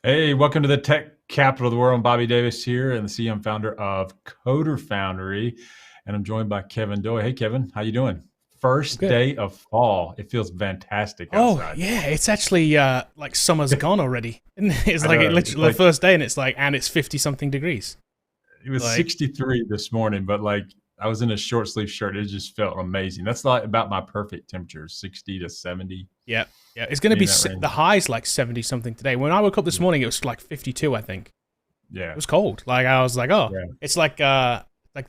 Hey, welcome to the tech capital of the world. I'm Bobby Davis here, and the CEO and founder of Foundry, and I'm joined by Kevin Doyle. Hey, Kevin, how you doing? I'm First good. day of fall. It feels fantastic Oh outside. yeah, it's actually like summer's gone already. It's I like it know. It's literally the like first day, and it's 50 something degrees. it was Like 63 this morning, but like I was in a short sleeve shirt. It just felt amazing. That's like about my perfect temperature, 60 to 70, yeah, yeah, it's gonna be be in that range. the high's like 70 something today. When I woke up this morning, it was like 52. I think it Yeah, was cold. Like I was like, oh, yeah, it's like the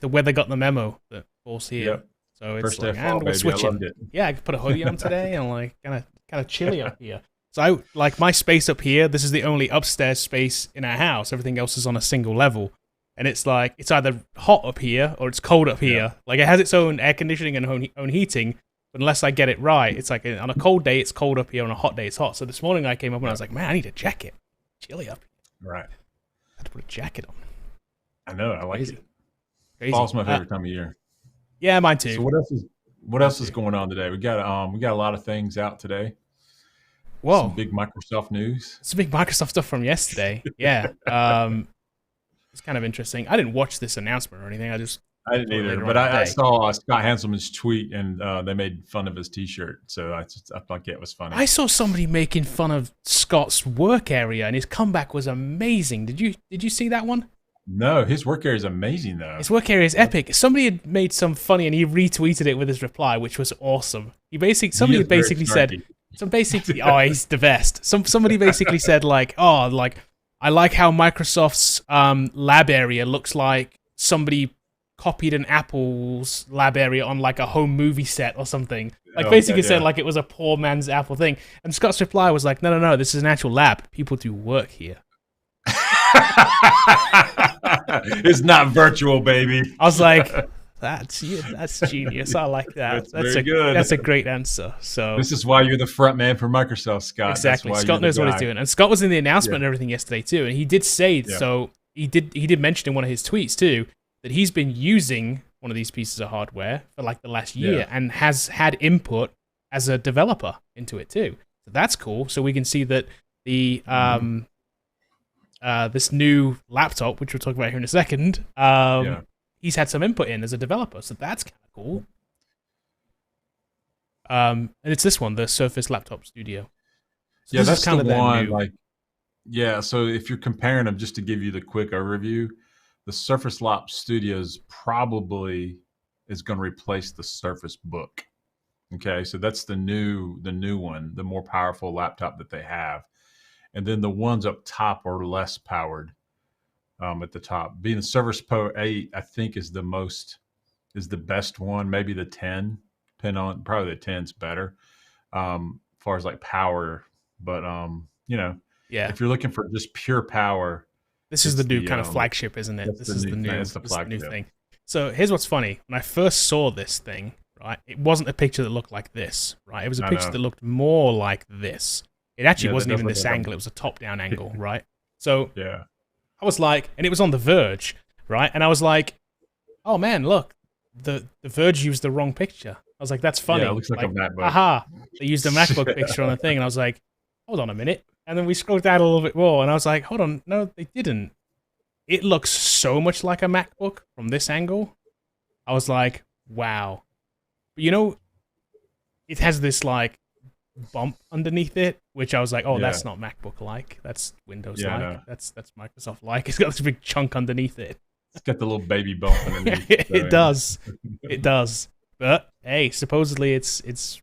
weather got the memo that falls here. yep. So it's First day like, of fall, and we're baby. I switching. loved it. Yeah, I could put a hoodie on today, and like kind of chilly up here. So I like my space up here. This is the only upstairs space in our house. Everything else is on a single level. And it's like it's either hot up here or it's cold up Yeah, here. Like it has its own air conditioning and own heating, but unless I get it right, it's like on a cold day it's cold up here, on a hot day it's hot. So this morning I came up and I yeah. was like, man, I need a jacket. Chilly up here. Right. I had to put a jacket on. I know. I like Crazy, it. crazy. Fall's my favorite time of year. Yeah, mine So too. what else Mine is too. going on today? We got a lot of things out today. Some Whoa, big Microsoft news. it's a big Microsoft stuff from yesterday. Yeah, it's kind of interesting. I didn't watch this announcement or anything. I just I didn't saw it either, later on but in the I day. saw Scott Hanselman's tweet, and they made fun of his T-shirt. So I thought it was funny. I saw somebody making fun of Scott's work area, and his comeback was amazing. Did you see that one? No, his work area is amazing though. His work area is epic. Somebody had made some funny, and he retweeted it with his reply, which was awesome. He Somebody is had very basically said, snarky. oh, he's the best. Somebody basically said like, oh, like I like how Microsoft's lab area looks like somebody copied an Apple's lab area on like a home movie set or something. Like Oh yeah, basically said yeah. like it was a poor man's Apple thing. And Scott's reply was like, no, this is an actual lab. People do work here. It's not virtual, baby. I was like, that's genius. I like that. That's very That's a good. great answer. So This is why you're the front man for Microsoft, Scott. That's exactly, why you're Scott the knows what he's guy. doing, and Scott was in the Yeah, announcement and everything yesterday too. And he did say yeah, so. He did mention in one of his tweets too that he's been using one of these pieces of hardware for like the last yeah. year and has had input as a developer into it too. So that's cool. So we can see that the Mhm. this new laptop, which we'll talk about here in a second, Yeah. he's had some input in as a developer. So that's kind of cool. And it's this one, the Surface Laptop Studio. So Yeah, this is that's the kind of their one. new. Like, yeah. So if you're comparing them, just to give you the quick overview, the Surface Laptop Studios probably is going to replace the Surface Book. Okay, so that's the new one, the more powerful laptop that they have, and then the ones up top are less powered. At the top, being the Surface Pro 8, I think is the best one. Maybe the 10, depend on probably the 10's better, as far as like power. But Yeah, if you're looking for just pure power, this is the it's new the kind of flagship, isn't it? that's the new thing. It's the This is the new flagship. thing. So here's what's funny. When I first saw this thing, right, it wasn't a picture that looked like this, right? It was a I picture know. that looked more like this. It actually Yeah, that wasn't does even look this like angle. It was a top-down angle, right? So yeah, I was like, and it was on The Verge, right? And I was like, oh man, look, the Verge used the wrong picture. I was like, that's yeah. It funny. looks like a Like, MacBook. aha, they used a MacBook picture on the thing, and I was like, hold on a minute. And then we scrolled down a little bit more, and I was like, hold on, no, they didn't. It looks so much like a MacBook from this angle. I was like, wow. But it has this like bump underneath it, which I was like, oh, Yeah, that's not MacBook like. That's Windows yeah. like. No, That's Microsoft like. It's got this big chunk underneath it. it's got the little baby bump underneath. So, It does. It does. But hey, supposedly it's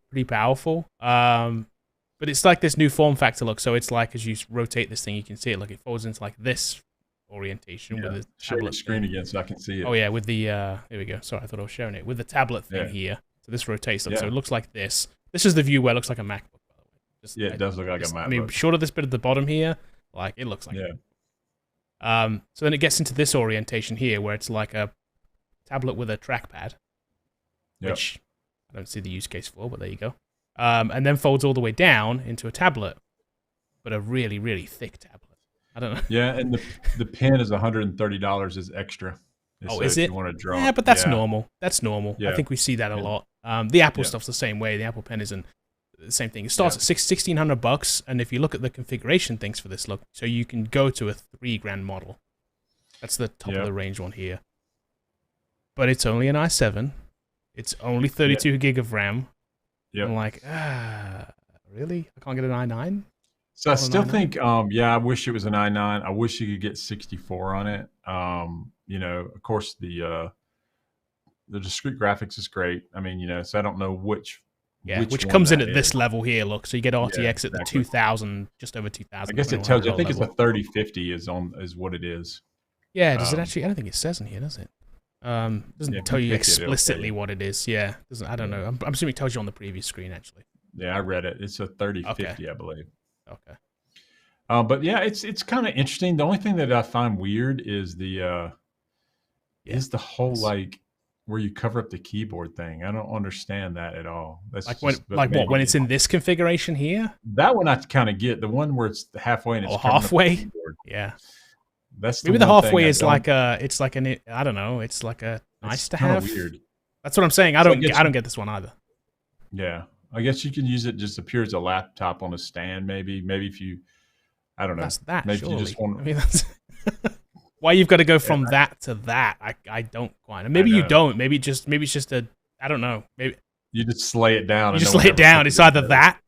pretty powerful. But it's like this new form factor look. So it's like as you rotate this thing, you can see it. Like it folds into like this orientation with yeah. a Share your tablet screen thing. again so I can see it. Oh yeah, with the here we go. Sorry, I thought I was showing it with the tablet thing Yeah, here. So this rotates up. So yeah, it looks like this. This is the view where it looks like a MacBook. By the way, yeah. It does look like a I mean, MacBook. short of this bit at the bottom here, like it looks like. Yeah, So then it gets into this orientation here, where it's like a tablet with a trackpad, yep. which I don't see the use case for, but there you go. And then folds all the way down into a tablet, but a really, really thick tablet. I don't know. Yeah, and the pen is $130 is extra. Oh, So is if you it? want to draw, Yeah, but that's yeah, normal. That's normal. I yeah, think we see that a yeah, lot. The Apple yeah, stuff's the same way. The Apple Pen isn't. the same thing. It starts at $1,600, and if you look at the configuration things for this, look, so you can go to a $3,000 model. That's the top of the range one here. But it's only an i7. It's only 32 gig of RAM. I'm like, really? I can't get an i9? So I still think, I wish it was an i9. I wish you could get 64 on it. You know, of course, the discrete graphics is great. I mean, you know, so I don't know which comes in at this level here. Look, so you get RTX at the 2000, just over 2000. I guess it tells you. I think it's a 3050 is what it is. Yeah, does it actually? I don't think it says in here, does it? Doesn't tell you explicitly what it is. Yeah, doesn't. I don't know. I'm assuming it tells you on the previous screen actually. Yeah, I read it. It's a 3050, I believe. Okay. But yeah, it's kind of interesting. The only thing that I find weird is the whole like where you cover up the keyboard thing. I don't understand that at all. That's like when it's in this configuration here. That one I kind of get. The one where it's halfway and it's halfway. Yeah. That's maybe the halfway is like a. It's like an. I don't know. It's like a nice to have. Weird. That's what I'm saying. I don't get this one either. Yeah, I guess you can use it just appear as a laptop on a stand. Maybe if you. I don't know. That's that. Maybe surely. you just want. I mean, that's why you've got to go from that to that. I don't quite. Maybe you don't. Maybe it's just a. I don't know. Maybe you just lay it down. You just lay it down. It's either that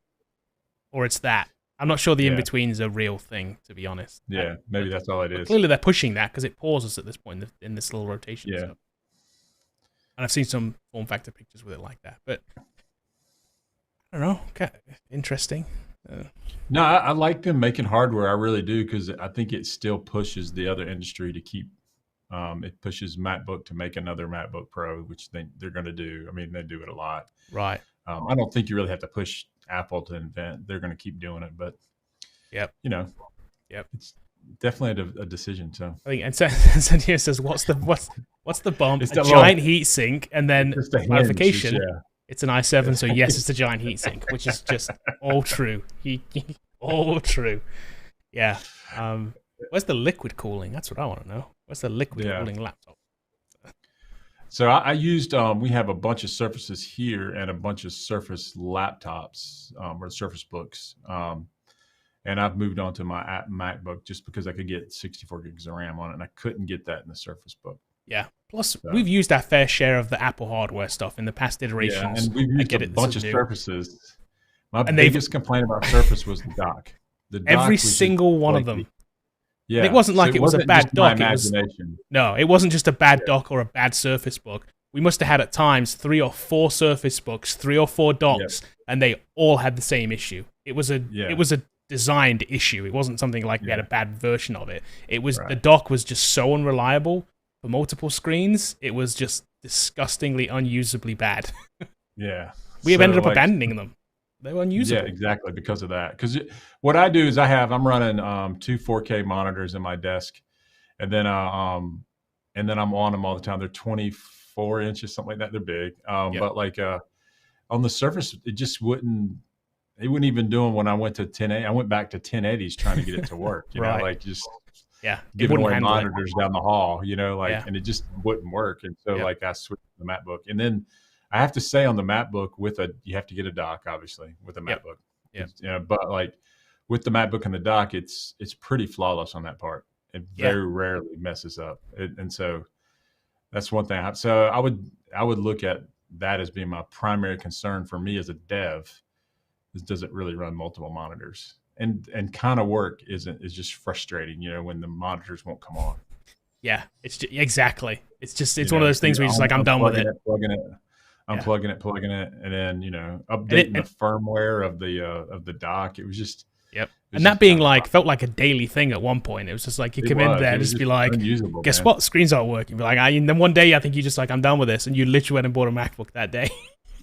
or it's that. I'm not sure the in-between is a real thing, to be honest. Yeah, maybe that's all it is. Clearly they're pushing that because it pauses at this point in this little rotation. Yeah. So. And I've seen some form factor pictures with it like that. But I don't know. Okay. Interesting. No, I like them making hardware. I really do, because I think it still pushes the other industry to keep. It pushes MacBook to make another MacBook Pro, which they're going to do. I mean, they do it a lot. Right. I don't think you really have to push Apple to invent. They're going to keep doing it, but you know, it's definitely a decision. So I think, and Santiago says, "What's the bump? It's a giant heat sink, and then clarification. It's an i7, so yes, it's a giant heat sink, which is just all true. All true. Yeah. Where's the liquid cooling? That's what I want to know. Where's the liquid cooling laptop? So I used, we have a bunch of Surfaces here and a bunch of Surface laptops or Surface Books. And I've moved on to my MacBook just because I could get 64 gigs of RAM on it, and I couldn't get that in the Surface Book. Yeah. Plus, we've used our fair share of the Apple hardware stuff in the past iterations. Yeah, and we've used a bunch of Surfaces. My biggest complaint about Surface was the dock. Every single one of them. Yeah, and it wasn't like it was a bad dock. It wasn't just a bad dock or a bad Surface Book. We must have had at times 3 or 4 Surface Books, 3 or 4 docks, and they all had the same issue. It was a designed issue. It wasn't something like we had a bad version of it. It was the dock was just so unreliable for multiple screens. It was just disgustingly unusably bad. Yeah, we have ended up abandoning them. They were unusable. Yeah, exactly, because of that. Because what I do is I'm running 2 4K monitors in my desk, and then I'm on them all the time. They're 24 inches, something like that. They're big, but like on the Surface, it just wouldn't. It wouldn't even do them when I went to 1080. I went back to 1080s trying to get it to work. You know, like just giving away monitors down the hall. You know, like and it just wouldn't work. And so like I switched to the MacBook, and then. I have to say on the MacBook you have to get a dock, obviously, with a MacBook. But like with the MacBook and the dock, it's pretty flawless on that part. It very rarely messes up. And so that's one thing. So I would look at that as being my primary concern for me as a dev is, does it really run multiple monitors? And kind of work is just frustrating, you know, when the monitors won't come on. Yeah, it's exactly. It's one of those things where you're just like, I'm done with it. Unplugging it, plugging it, and then updating the firmware of the dock. It was just and that being like felt like a daily thing at one point. It was just like you come in there and just be like, guess what? Screens aren't working. Be like, and then one day I think you just like, I'm done with this, and you literally went and bought a MacBook that day.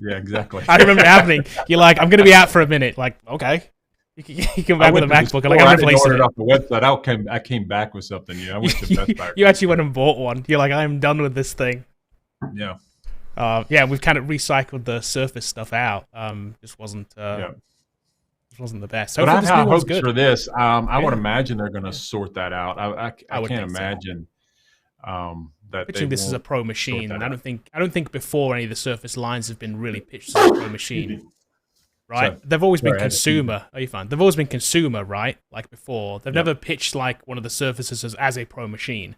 Yeah, exactly. I remember it happening. You're like, I'm going to be out for a minute. Like, okay. You come back with a MacBook. I'm like, I'm replacing it. Off the website. I came back with something. I went to Best Buy. You actually went and bought one. You're like, I'm done with this thing. Yeah. We've kind of recycled the Surface stuff out. Just wasn't the best. But I have hopes for this. I would imagine they're going to sort that out. I can't imagine that. Pitching this as a pro machine, and I don't think before any of the Surface lines have been really pitched as a pro machine. right? So, They've always been sorry, I had to feed you. consumer. Are you fine? They've always been consumer, right? Like before. They've Yep. never pitched like one of the Surfaces as a pro machine.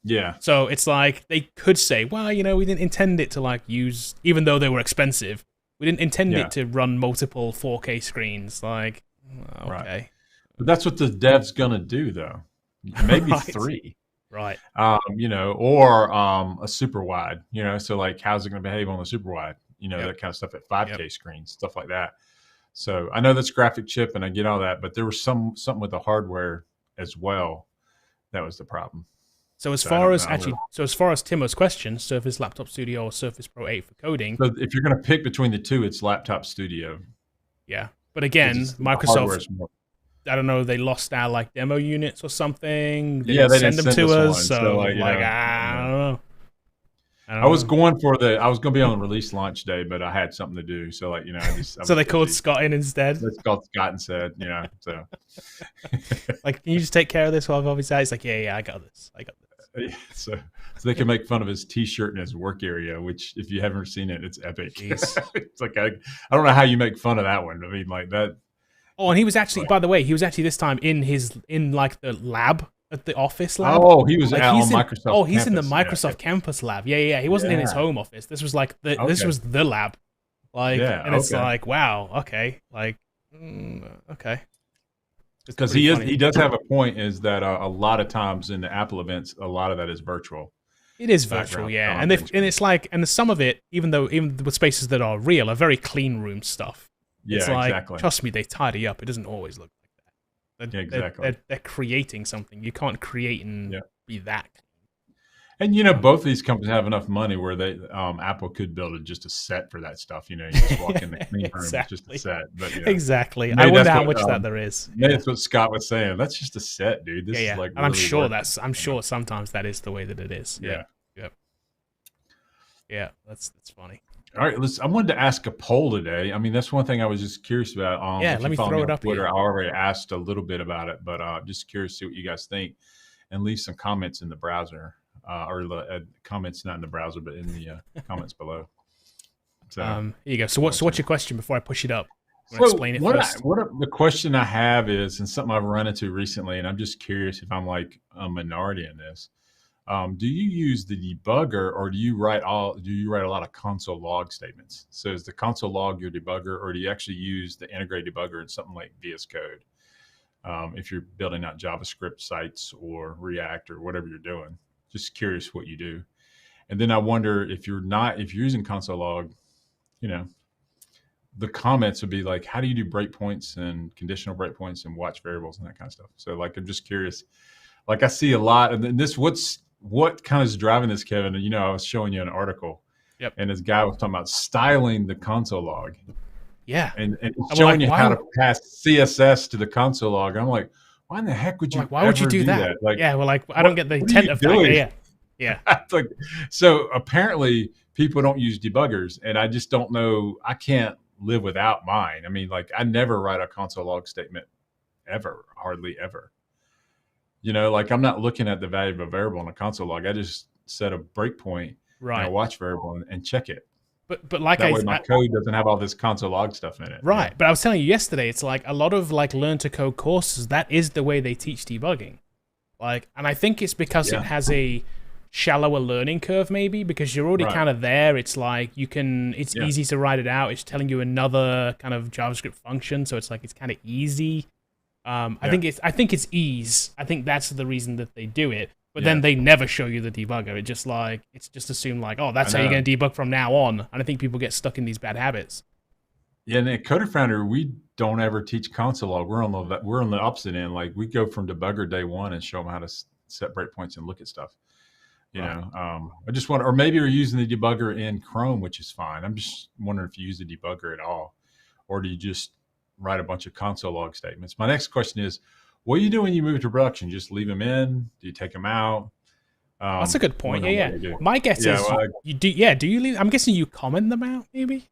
Yeah. So it's like they could say, well, you know, we didn't intend it to like use, even though they were expensive, we didn't intend Yeah. it to run multiple 4K screens. Like, okay. Right. But that's what the dev's gonna do, though. Maybe Right. 3. Right. You know, or a super wide, you know, so like how's it going to behave on the super wide, you know, Yep. that kind of stuff at 5K screens, stuff like that. So I know that's graphic chip and I get all that, but there was something with the hardware as well that was the problem. So as So far as Timo's question, Surface Laptop Studio or Surface Pro 8 for coding, So if you're going to pick between the two, it's Laptop Studio. yeah. But again, The hardware Microsoft, is more. I don't know, they lost our like demo units or something. They Yeah, they didn't didn't send them send to us us. one, So so, like, like, yeah, I don't know. I was going to be on the release launch day, but I had something to do. So like, you know, I So they called Scott in instead. Let's call Scott and said, you know, so like, can you just take care of this while Bobby's out? He's like, yeah, I got this. so they can make fun of his T-shirt in his work area, which if you haven't seen it, it's epic. It's like I don't know how you make fun of that one. I mean, like that. Oh, and he was actually, by the way, he was actually this time in like the lab at the office lab. Oh, he was like, out on Microsoft. Oh, he's campus. in the Microsoft campus lab. Yeah. He wasn't in his home office. This was like this was the lab. Like, and it's like, wow, okay, like, okay. Because he does have a point is that a lot of times in the Apple events, a lot of that is virtual. It is virtual, yeah, and it's like, and some of it, even with spaces that are real, are very clean room stuff. Yeah, it's like, exactly. Trust me, they tidy up. It doesn't always look like that. Exactly. They're creating something. You can't create and be that. And you know, both these companies have enough money where they Apple could build just a set for that stuff. You know, you just walk in the clean room, it's just a set. But, you know, exactly. I wonder how much that there is. Maybe that's what Scott was saying. That's just a set, dude. This is like, and I'm sure I'm sure sometimes that is the way that it is. Yeah. That's funny. All right, I wanted to ask a poll today. I mean, that's one thing I was just curious about. Let me throw it up Twitter. here. I already asked a little bit about it, but just curious to see what you guys think, and leave some comments in the browser, or comments not in the browser, but in the comments below. So here you go. So what's your question before I push it up? So explain it first. The question I have is, and something I've run into recently, and I'm just curious if I'm like a minority in this. Do you use the debugger, or do you write a lot of console log statements? So is the console log your debugger, or do you actually use the integrated debugger in something like VS Code? If you're building out JavaScript sites or React or whatever you're doing, just curious what you do. And then I wonder if you're using console log, you know, the comments would be like, how do you do breakpoints and conditional breakpoints and watch variables and that kind of stuff? So like, I'm just curious. Like I see a lot, and this what kind of is driving this, Kevin? And you know, I was showing you an article, and this guy was talking about styling the console log. Yeah, and showing you how to pass CSS to the console log. I'm like, why in the heck would you? Why would you do that? Like, yeah, well, like I don't get the intent of that. Yeah. Like, so apparently people don't use debuggers, and I just don't know. I can't live without mine. I mean, like I never write a console log statement ever, hardly ever. You know, like I'm not looking at the value of a variable in a console log. I just set a breakpoint, and I watch variable and check it. But like that way my code doesn't have all this console log stuff in it. Right. Yeah. But I was telling you yesterday, it's like a lot of like learn to code courses, that is the way they teach debugging. Like, and I think it's because it has a shallower learning curve, maybe because you're already kind of there. It's like it's easy to write it out. It's telling you another kind of JavaScript function, so it's like it's kind of easy. I think it's ease. I think that's the reason that they do it. But then they never show you the debugger. It's just assumed like, oh, that's how you're going to debug from now on. And I think people get stuck in these bad habits. Yeah, and at Coder Foundry, we don't ever teach console log. We're on the opposite end. Like we go from debugger day one and show them how to set breakpoints and look at stuff. You know, I just wonder, or maybe you're using the debugger in Chrome, which is fine. I'm just wondering if you use the debugger at all, or do you just write a bunch of console log statements? My next question is, what do you do when you move to production? Just leave them in? Do you take them out? That's a good point. Yeah. My guess is you do. Yeah. Do you leave? I'm guessing you comment them out, maybe.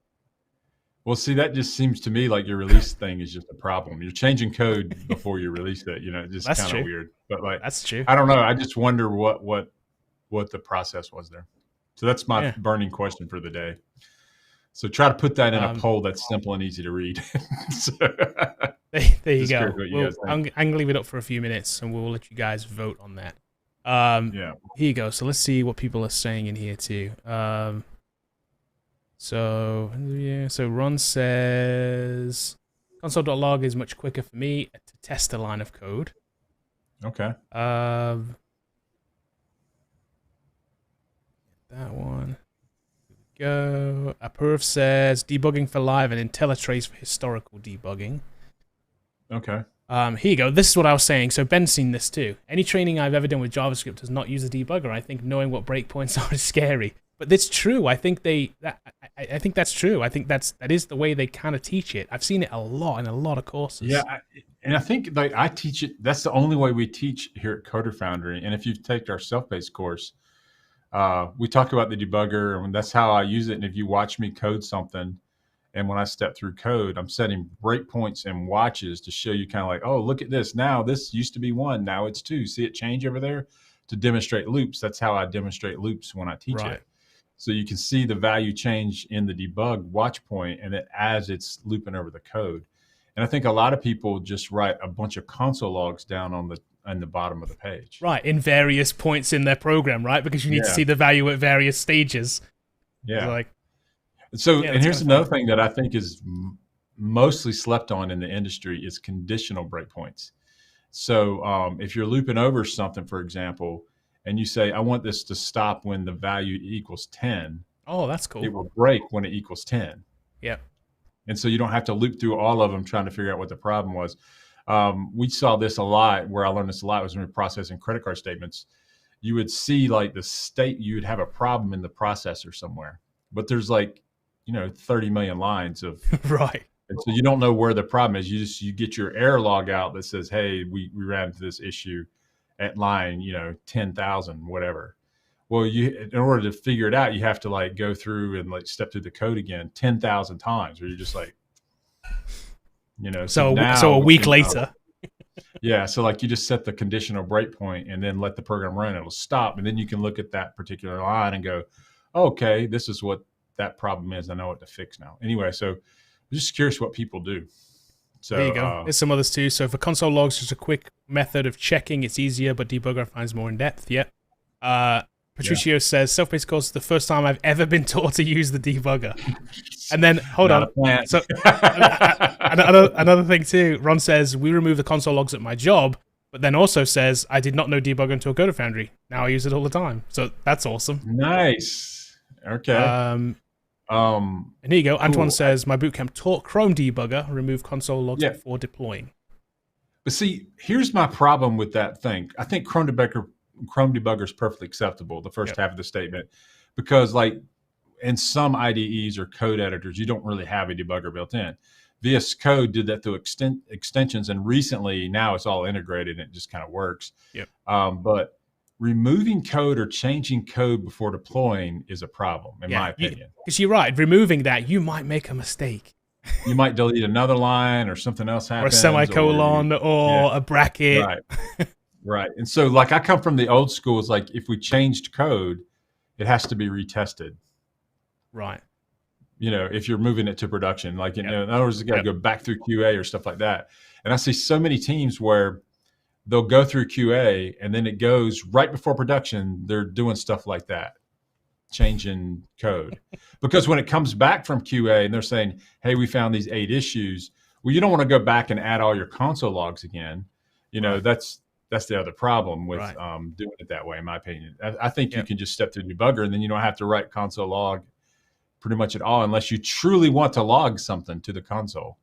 Well, see, that just seems to me like your release thing is just a problem. You're changing code before you release it. You know, it's just kind of weird. But like, that's true. I don't know. I just wonder what the process was there. So that's my burning question for the day. So try to put that in a poll that's simple and easy to read. So, there you go. I'm going to leave it up for a few minutes, and we'll let you guys vote on that. Yeah. Here you go. So let's see what people are saying in here too. So Ron says console.log is much quicker for me to test a line of code. Okay. That one. Go. Apurv says debugging for live and IntelliTrace for historical debugging. Okay. Here you go. This is what I was saying. So Ben's seen this too. Any training I've ever done with JavaScript does not use a debugger. I think knowing what breakpoints are is scary. But that's true. I think I think that's true. I think that is the way they kind of teach it. I've seen it a lot in a lot of courses. Yeah, and I think like I teach it. That's the only way we teach here at Coder Foundry. And if you take our self-paced course, we talk about the debugger, and that's how I use it. And if you watch me code something, and when I step through code, I'm setting breakpoints and watches to show you kind of like, oh, look at this. Now this used to be 1, now it's 2. See it change over there? To demonstrate loops. That's how I demonstrate loops when I teach it. So you can see the value change in the debug watch point, and as it's looping over the code. And I think a lot of people just write a bunch of console logs down on the bottom of the page. Right, in various points in their program, right? Because you need to see the value at various stages. Yeah. And here's another thing that I think is mostly slept on in the industry is conditional breakpoints. So if you're looping over something, for example, and you say, I want this to stop when the value equals 10. Oh, that's cool. It will break when it equals 10. Yep. And so you don't have to loop through all of them trying to figure out what the problem was. We saw this a lot, where I learned this a lot was when we were processing credit card statements. You would see like the state, you would have a problem in the processor somewhere, but there's like, 30 million lines of right. And so you don't know where the problem is. You get your error log out that says, hey, we ran into this issue at line, 10,000, whatever. Well, in order to figure it out, you have to like go through and like step through the code again 10,000 times, where you're just like, So a week later. Yeah. So like you just set the conditional breakpoint and then let the program run. It'll stop. And then you can look at that particular line and go, okay, this is what that problem is. I know what to fix now. Anyway, so I'm just curious what people do. So there you go. There's some others too. So for console logs, just a quick method of checking. It's easier, but debugger finds more in depth. Yep. Patricio says, self-paced course is the first time I've ever been taught to use the debugger. And then, hold on. So another thing too, Ron says, we remove the console logs at my job, but then also says, I did not know debugger until Coder Foundry. Now I use it all the time. So that's awesome. Nice. Okay. And here you go. Cool. Antoine says, my bootcamp taught Chrome debugger, remove console logs before deploying. But see, here's my problem with that thing. I think Chrome debugger is perfectly acceptable, the first half of the statement, because like in some IDEs or code editors, you don't really have a debugger built in. VS Code did that through extensions, and recently now it's all integrated and it just kind of works. Yep. But removing code or changing code before deploying is a problem, in my opinion. Because you're right, removing that, you might make a mistake. You might delete another line, or something else happens. Or a semicolon, or a bracket. Right. Right. And so like I come from the old school, it's like if we changed code, it has to be retested. Right. If you're moving it to production, like, in other words, you got to go back through QA or stuff like that. And I see so many teams where they'll go through QA and then it goes right before production. They're doing stuff like that, changing code. Because when it comes back from QA and they're saying, hey, we found these 8 issues. Well, you don't want to go back and add all your console logs again. That's the other problem with doing it that way, in my opinion. I think you can just step through debugger, and then you don't have to write console log pretty much at all, unless you truly want to log something to the console.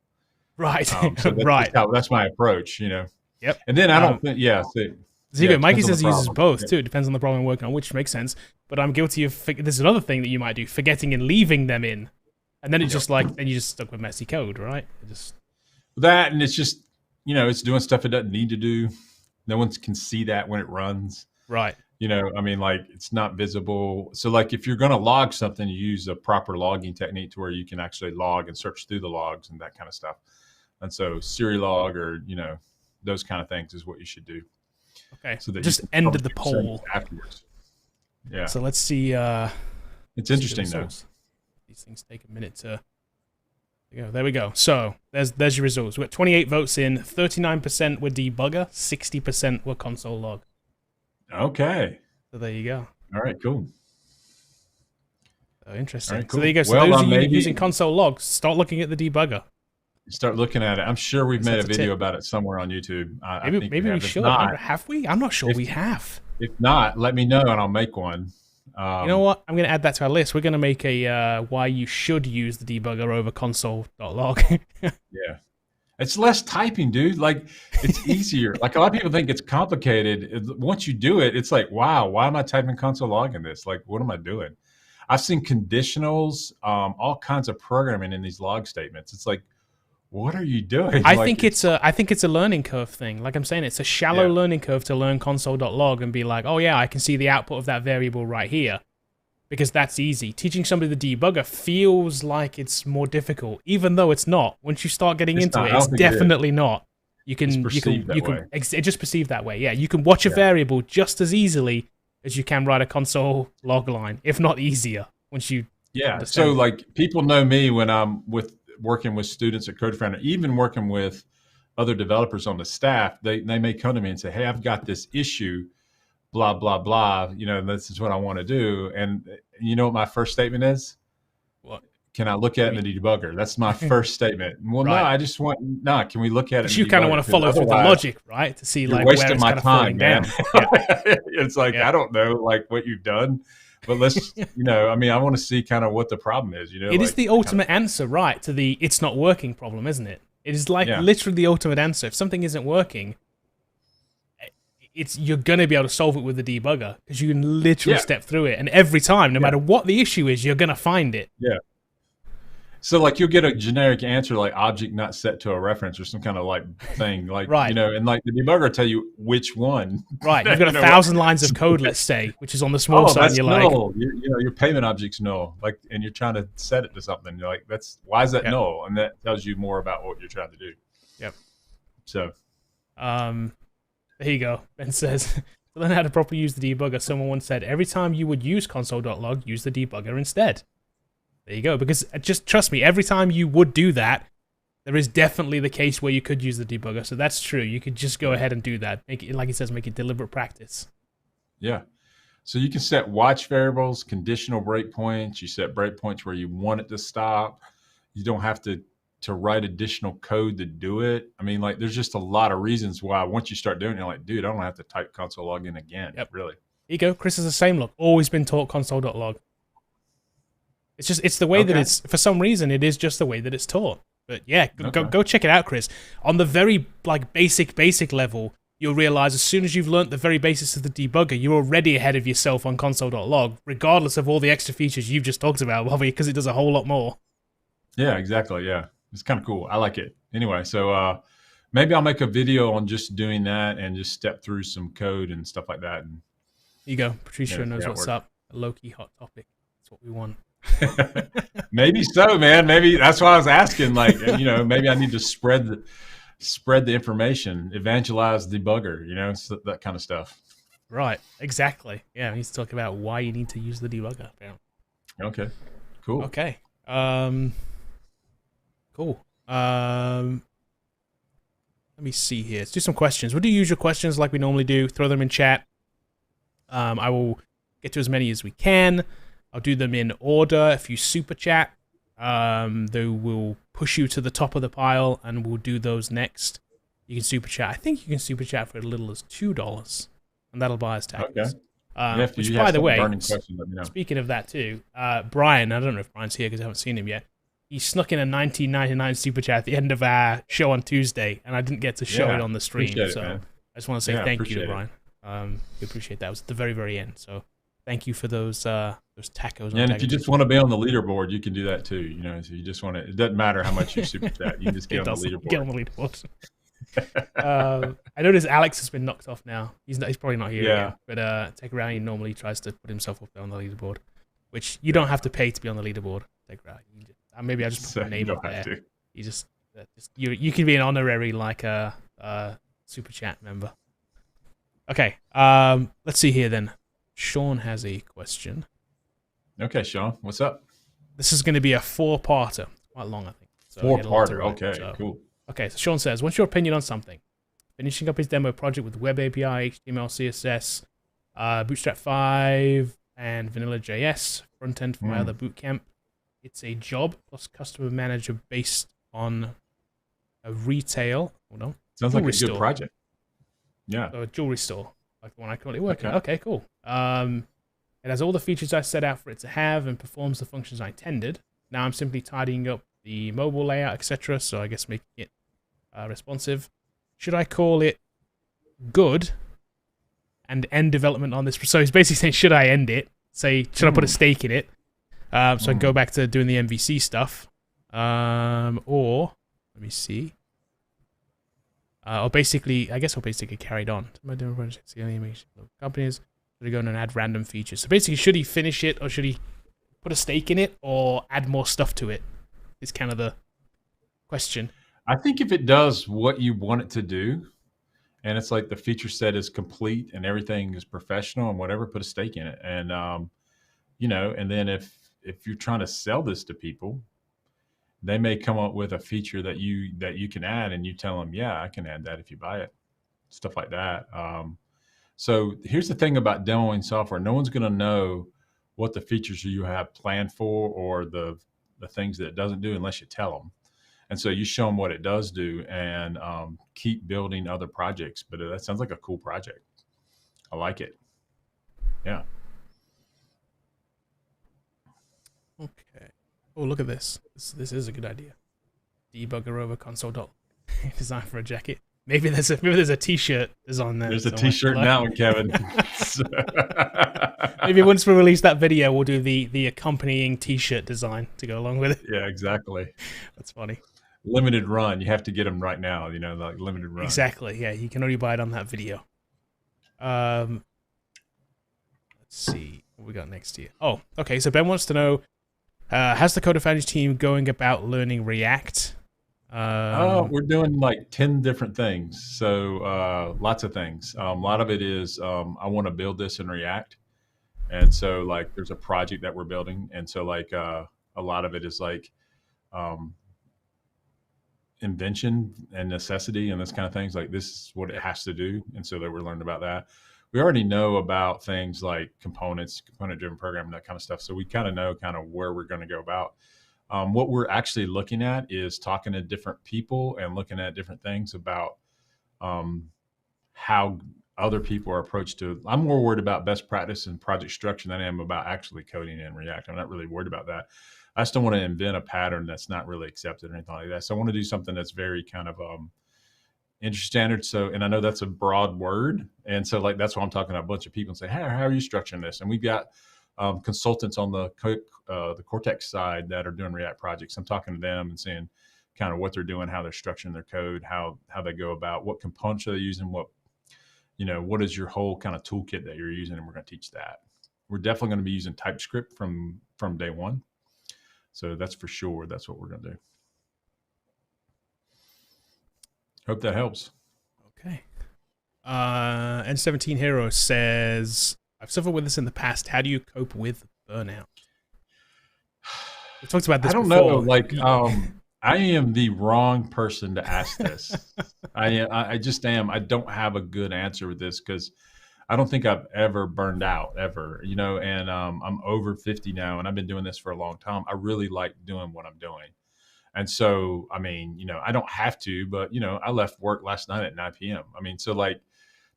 Right. So that's my approach, Yep. And then I don't think, Zigo, Mikey says he uses both too. It depends on the problem I'm working on, which makes sense. But I'm guilty of, this is another thing that you might do, forgetting and leaving them in. And then it's just like, then you just stuck with messy code, right? That, and it's just, it's doing stuff it doesn't need to do. No one can see that when it runs. Right. It's not visible. So like if you're going to log something, you use a proper logging technique to where you can actually log and search through the logs and that kind of stuff. And so Serilog or, those kind of things is what you should do. Okay. So that just ended the poll afterwards. Yeah. So let's see. It's interesting though. These things take a minute to go. There we go. So there's your results. We got 28 votes in. 39% were debugger. 60% were console log. Okay. So there you go. All right. Cool. Oh, interesting. Right, cool. So there you go. So well, those of you maybe using console logs, start looking at the debugger. Start looking at it. I'm sure we've made a That's a video tip. about it somewhere on YouTube. Maybe we should. Have we? I'm not sure we have. If not, let me know and I'll make one. You know what? I'm going to add that to our list. We're going to make a why you should use the debugger over console.log. Yeah. It's less typing, dude. Like, it's easier. Like, a lot of people think it's complicated. Once you do it, it's like, wow, why am I typing console log in this? Like, what am I doing? I've seen conditionals, all kinds of programming in these log statements. It's like, what are you doing? I think it's a learning curve thing. Like I'm saying, it's a shallow learning curve to learn console.log and be like, oh yeah, I can see the output of that variable right here. Because that's easy. Teaching somebody the debugger feels like it's more difficult, even though it's not. Once you start getting into it, it's definitely not. It's just perceived that way. Yeah, you can watch a variable just as easily as you can write a console log line, if not easier. Once you so like people know me when I'm working with students at CodeFounder, even working with other developers on the staff. They may come to me and say, "Hey, I've got this issue. Blah, blah, blah, you know, this is what I want to do." And you know what my first statement is? What? Can I look at it in the debugger? That's my first statement. Well, no, I just want, can we look at it? You kind of want to follow through the logic, right? To see like wasting where it's my kind of time, man. It's like, Yeah. I don't know, like what you've done, but let's, you know, I mean, I want to see kind of what the problem is, you know? It is the ultimate answer, right, to the it's not working problem, isn't it? It is like literally the ultimate answer. If something isn't working, you're going to be able to solve it with the debugger because you can literally step through it. And every time, no matter what the issue is, you're going to find it. Yeah. So like you'll get a generic answer like object not set to a reference or some kind of like thing like, you know, and like the debugger will tell you which one. Right. You've got 1,000 lines of code, let's say, which is on the small side. You're null. You know, your payment object's null. Like, and you're trying to set it to something. You're like, why is that null? And that tells you more about what you're trying to do. Yep. So, there you go. Ben says, to learn how to properly use the debugger, someone once said, every time you would use console.log, use the debugger instead. There you go. Because just trust me, every time you would do that, there is definitely the case where you could use the debugger. So that's true. You could just go ahead and do that. Make it, like he says, make it deliberate practice. Yeah. So you can set watch variables, conditional breakpoints. You set breakpoints where you want it to stop. You don't have to write additional code to do it. I mean, like, there's just a lot of reasons why once you start doing it, you're like, dude, I don't have to type console log in again. Yep. Really. Here you go. Chris is the same look. Always been taught console.log. It's the way that it's, for some reason, it is just the way that it's taught. But yeah, go check it out, Chris. On the very like basic level, you'll realize as soon as you've learned the very basics of the debugger, you're already ahead of yourself on console.log, regardless of all the extra features you've just talked about, Bobby, because it does a whole lot more. Yeah, exactly. Yeah. It's kind of cool. I like it. Anyway, so maybe I'll make a video on just doing that and just step through some code and stuff like that. And here you go. Patricia knows what's up. A low-key hot topic. That's what we want. Maybe so, man. Maybe that's why I was asking. Like, you know, maybe I need to spread the information, evangelize debugger, you know, so that kind of stuff. Right. Exactly. Yeah. We need to talk about why you need to use the debugger. Yeah. Okay. Cool. Okay. Cool. Let me see here. Let's do some questions. We'll do usual questions like we normally do. Throw them in chat. I will get to as many as we can. I'll do them in order. If you super chat, they will push you to the top of the pile, and we'll do those next. You can super chat. I think you can super chat for as little as $2, and that'll buy us tackles. Okay. Which, by the way, speaking of that too, Brian, I don't know if Brian's here because I haven't seen him yet. He snuck in a $19.99 super chat at the end of our show on Tuesday, and I didn't get to show it on the stream. So I just want to say thank you to Brian. We appreciate that. It was at the very, very end. So thank you for those tacos. Yeah, and if you just want to be on the leaderboard, you can do that too. You know, so you just want to. It doesn't matter how much you super chat. You can just get on the leaderboard. Get on the leaderboard. I notice Alex has been knocked off now. He's probably not here again. But Tech Rowdy normally tries to put himself up there on the leaderboard, which you don't have to pay to be on the leaderboard. Tech Rowdy. Maybe I just put my name up there. You just you can be an honorary like a super chat member. Okay. Let's see here then. Sean has a question. Okay, Sean, what's up? this is going to be a 4-parter. Quite long, I think. So he had a lot to 4-parter. write, Okay, so. cool. Okay, so Sean says, what's your opinion on something? Finishing up his demo project with Web API, HTML, CSS, Bootstrap 5, and Vanilla JS, front end for my other bootcamp. It's a job plus customer manager based on a retail. Hold on. Sounds like a store. good project. Yeah. So a jewelry store, like the one I currently work in. Okay, cool. It has all the features I set out for it to have and performs the functions I intended. Now I'm simply tidying up the mobile layout, etc. So I guess making it responsive. Should I call it good and end development on this? So he's basically saying, should I end it? Say, should I put a stake in it? So I can go back to doing the MVC stuff. Or, let me see. Or basically, I guess I'll basically carried on. Am I doing projects? Companies. Should I go in and add random features? So basically, should he finish it or should he put a stake in it or add more stuff to it? Is kind of the question. I think if it does what you want it to do, and it's like the feature set is complete and everything is professional and whatever, put a stake in it. And and then if you're trying to sell this to people, they may come up with a feature that you can add, and you tell them, yeah, I can add that if you buy it, stuff like that. So here's the thing about demoing software: no one's going to know what the features you have planned for or the things that it doesn't do unless you tell them. And so you show them what it does do and keep building other projects. But that sounds like a cool project. I like it. Yeah. Okay. Oh, look at this. This is a good idea. Debugger over console. Design for a jacket. Maybe there's a t-shirt design there. There's a t-shirt now, Kevin. Maybe once we release that video, we'll do the accompanying t-shirt design to go along with it. Yeah, exactly. That's funny. Limited run. You have to get them right now, like limited run. Exactly. Yeah, you can only buy it on that video. Let's see what we got next here. Oh, okay. So Ben wants to know, how's the Foundry team going about learning React? We're doing like 10 different things. So lots of things. A lot of it is I want to build this in React. And so like there's a project that we're building. And so like a lot of it is like invention and necessity and this kind of things. Like this is what it has to do. And so that we're learning about that. We already know about things like components, component-driven programming, that kind of stuff. So we kind of know kind of where we're going to go about. What we're actually looking at is talking to different people and looking at different things about how other people are approached to. I'm more worried about best practice and project structure than I am about actually coding in React. I'm not really worried about that. I just don't want to invent a pattern that's not really accepted or anything like that. So I want to do something that's very kind of industry standard. So, and I know that's a broad word. And so like, that's why I'm talking to a bunch of people and say, hey, how are you structuring this? And we've got consultants on the Cortex side that are doing React projects. I'm talking to them and seeing kind of what they're doing, how they're structuring their code, how they go about, what components are they using, what is your whole kind of toolkit that you're using, and we're going to teach that. We're definitely going to be using TypeScript from day one. So that's for sure. That's what we're going to do. Hope that helps. Okay. N17 Hero says, I've suffered with this in the past. How do you cope with burnout? We talked about this before. I don't know. Like, I am the wrong person to ask this. I just am. I don't have a good answer with this because I don't think I've ever burned out ever, and I'm over 50 now and I've been doing this for a long time. I really like doing what I'm doing. And so, I mean, I don't have to, but, I left work last night at 9 p.m. I mean, so like,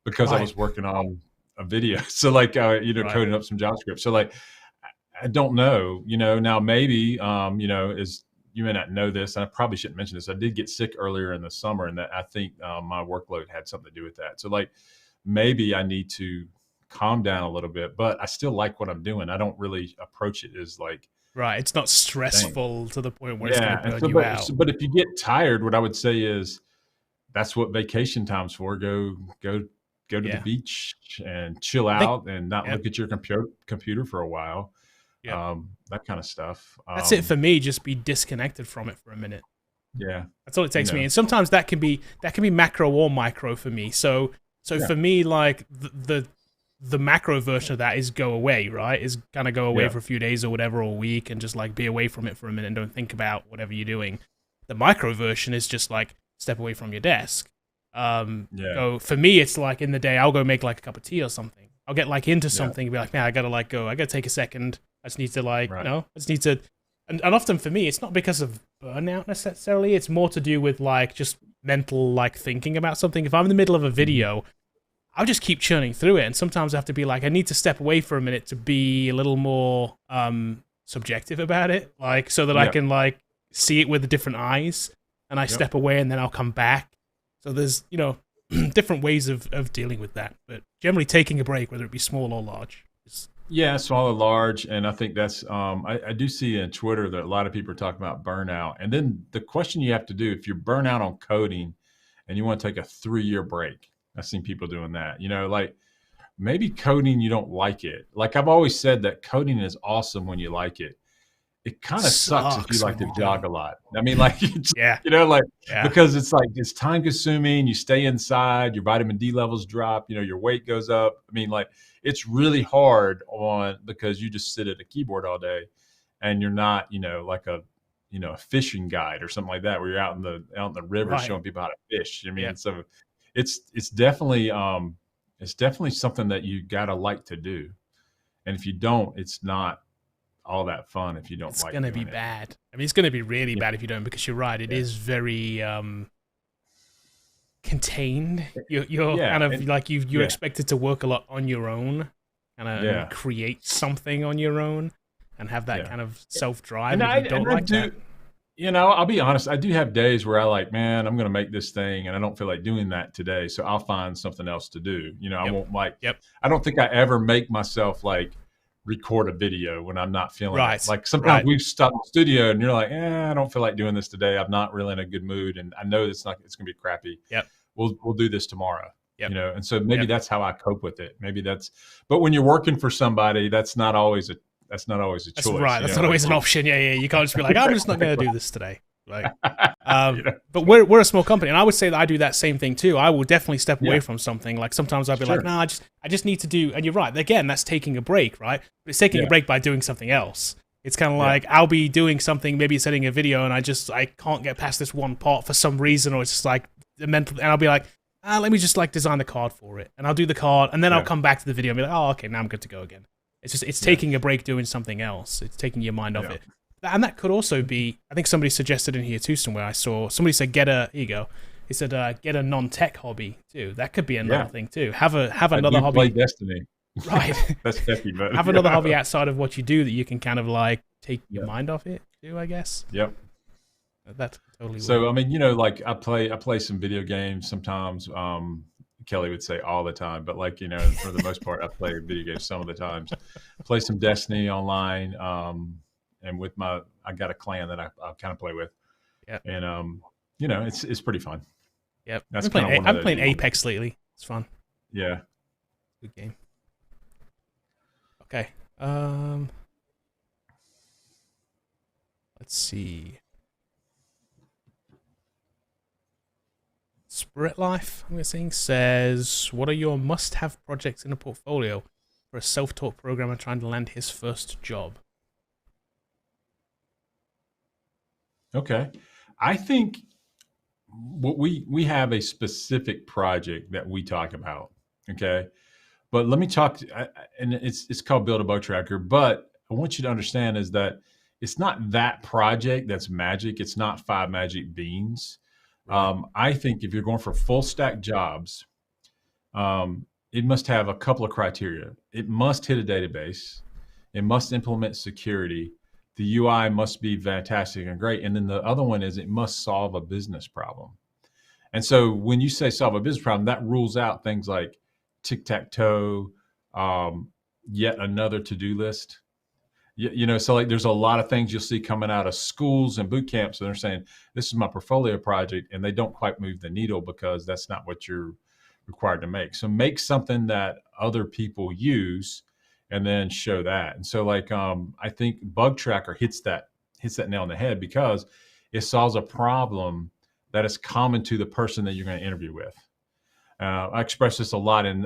because I was working on a video. So like, coding up some JavaScript. So like, I don't know, now maybe, is, you may not know this, and I probably shouldn't mention this. I did get sick earlier in the summer, and that I think my workload had something to do with that. So like, maybe I need to calm down a little bit, but I still like what I'm doing. I don't really approach it as like, right. It's not stressful to the point where it's going to burn you out. But if you get tired, what I would say is that's what vacation time's for. Go to the beach and chill out and not look at your computer for a while. Yeah. That kind of stuff. That's it for me. Just be disconnected from it for a minute. Yeah. That's all it takes me. And sometimes that can be macro or micro for me. So for me, like the the macro version of that is go away, right? Is kind of go away Yeah. for a few days or whatever, or a week, and just like be away from it for a minute and don't think about whatever you're doing. The micro version is just like step away from your desk. Yeah. So for me, it's like in the day, I'll go make like a cup of tea or something. I'll get like into Yeah. something and be like, man, I gotta like go. I gotta take a second. I just need to like, Right. I just need to. And often for me, it's not because of burnout necessarily. It's more to do with like just mental like thinking about something. If I'm in the middle of a video, I'll just keep churning through it. And sometimes I have to be like, I need to step away for a minute to be a little more subjective about it. Like, so that I can like see it with different eyes. And I step away and then I'll come back. So there's, different ways of dealing with that. But generally taking a break, whether it be small or large. Yeah, small or large. And I think that's, I do see in Twitter that a lot of people are talking about burnout. And then the question you have to do, if you're burnout on coding and you want to take a 3-year break, I've seen people doing that, like maybe coding, you don't like it. Like I've always said that coding is awesome when you like it. It kind of sucks if you like to jog a lot. I mean, like, because it's like, it's time consuming. You stay inside, your vitamin D levels drop, your weight goes up. I mean, like it's really hard because you just sit at a keyboard all day and you're not, like a fishing guide or something like that, where you're out in the river showing people how to fish. I mean, so it's definitely something that you gotta like to do. And if you don't, it's not all that fun if you don't like it. It's going to be bad. I mean, it's going to be really bad if you don't, because you're right. It is very contained. You're kind of like you're expected to work a lot on your own, and create something on your own, and have that kind of self-drive. And I don't like that. I'll be honest. I do have days where man, I'm going to make this thing, and I don't feel like doing that today, so I'll find something else to do. I won't I don't think I ever make myself like record a video when I'm not feeling it. Like sometimes we've stopped the studio and you're like, I don't feel like doing this today. I'm not really in a good mood, and I know it's going to be crappy. We'll do this tomorrow. And so maybe that's how I cope with it. Maybe but when you're working for somebody, that's not always a choice. That's right. That's not always an option. Yeah. You can't just be like, I'm just not going to do this today. Like, but we're a small company, and I would say that I do that same thing too. I will definitely step away from something. Like sometimes I'll be like, no, I just need to do. And you're right. Again, that's taking a break, right? But it's taking a break by doing something else. It's kind of like I'll be doing something, maybe setting a video, and I can't get past this one part for some reason, or it's just like the mental. And I'll be like, let me just like design the card for it, and I'll do the card, and then I'll come back to the video and be like, oh, okay, now I'm good to go again. It's taking a break doing something else. It's taking your mind off it. And that could also be, I think somebody suggested in here too somewhere, I saw somebody said here you go. He said get a non-tech hobby too. That could be another thing too. Have another hobby. Play Destiny. Right. That's techie, but have another hobby outside of what you do that you can kind of like take your mind off it too, I guess. Yep. That's totally so weird. I mean, like I play some video games sometimes. Kelly would say all the time, but like, for the most part, I play video games some of the times. Play some Destiny online. And with I got a clan that I kind of play with. Yep. And, it's pretty fun. Yep. I'm playing Apex lately. It's fun. Yeah. Good game. Okay. Let's see. Spirit Life, I'm guessing, says, what are your must-have projects in a portfolio for a self-taught programmer trying to land his first job? Okay. I think we have a specific project that we talk about. Okay. But let me talk and it's called Build a Bug Tracker. But I want you to understand is that it's not that project that's magic. It's not 5 magic beans. I think if you're going for full stack jobs, it must have a couple of criteria. It must hit a database. It must implement security. The UI must be fantastic and great. And then the other one is it must solve a business problem. And so when you say solve a business problem, that rules out things like tic-tac-toe, yet another to-do list. So like there's a lot of things you'll see coming out of schools and boot camps. And they're saying, this is my portfolio project. And they don't quite move the needle because that's not what you're required to make. So make something that other people use and then show that. And so like, I think Bug Tracker hits that nail on the head because it solves a problem that is common to the person that you're going to interview with. I express this a lot in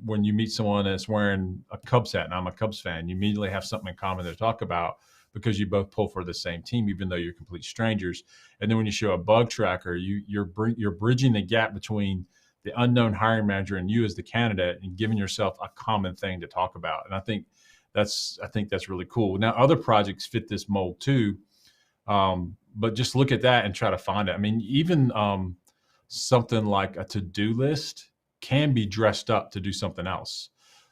when you meet someone that's wearing a Cubs hat, and I'm a Cubs fan. You immediately have something in common to talk about because you both pull for the same team, even though you're complete strangers. And then when you show a bug tracker, you're bridging the gap between the unknown hiring manager and you as the candidate, and giving yourself a common thing to talk about. And I think that's really cool. Now, other projects fit this mold too, but just look at that and try to find it. I mean, even something like a to-do list can be dressed up to do something else.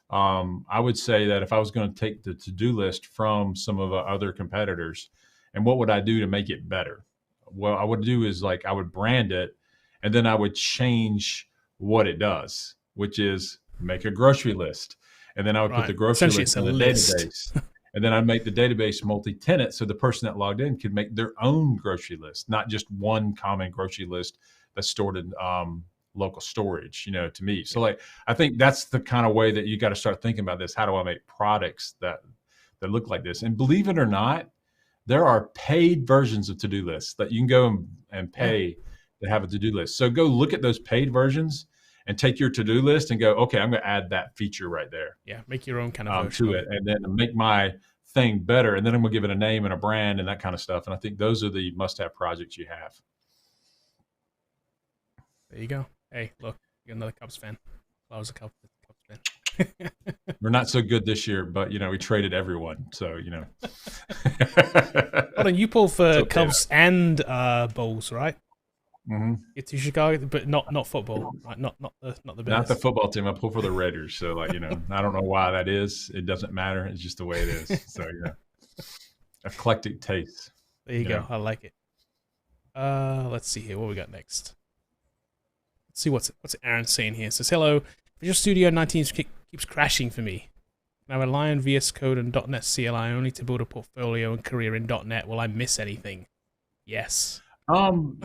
I would say that if I was going to take the to-do list from some of the other competitors, and what would I do to make it better? What I would do is I would brand it, and then I would change what it does, which is make a grocery list. And then I would put the grocery list in the database. And then I'd make the database multi-tenant, so the person that logged in could make their own grocery list, not just one common grocery list that's stored in local storage, to me. So I think that's the kind of way that you got to start thinking about this. How do I make products that look like this? And believe it or not, there are paid versions of to-do lists that you can go and pay to have a to-do list. So go look at those paid versions and take your to-do list and go, okay, I'm going to add that feature right there. Yeah, make your own kind of version to it, and then make my thing better. And then I'm going to give it a name and a brand and that kind of stuff. And I think those are the must-have projects you have. There you go. Hey, look, you're another Cubs fan. I was a Cubs fan. We're not so good this year, but we traded everyone, so Hold on, you pull for Cubs and Bulls, right? Mm-hmm. Get to Chicago, but not football, right? Not the Bears. Not the football team. I pull for the Raiders, so I don't know why that is. It doesn't matter. It's just the way it is. So eclectic taste. There you go. I like it. Let's see here. What we got next? Let's see what's Aaron saying here. It says, hello, Visual Studio 19 keeps crashing for me. I rely on VS Code and .NET CLI only to build a portfolio and career in .NET. Will I miss anything? Yes.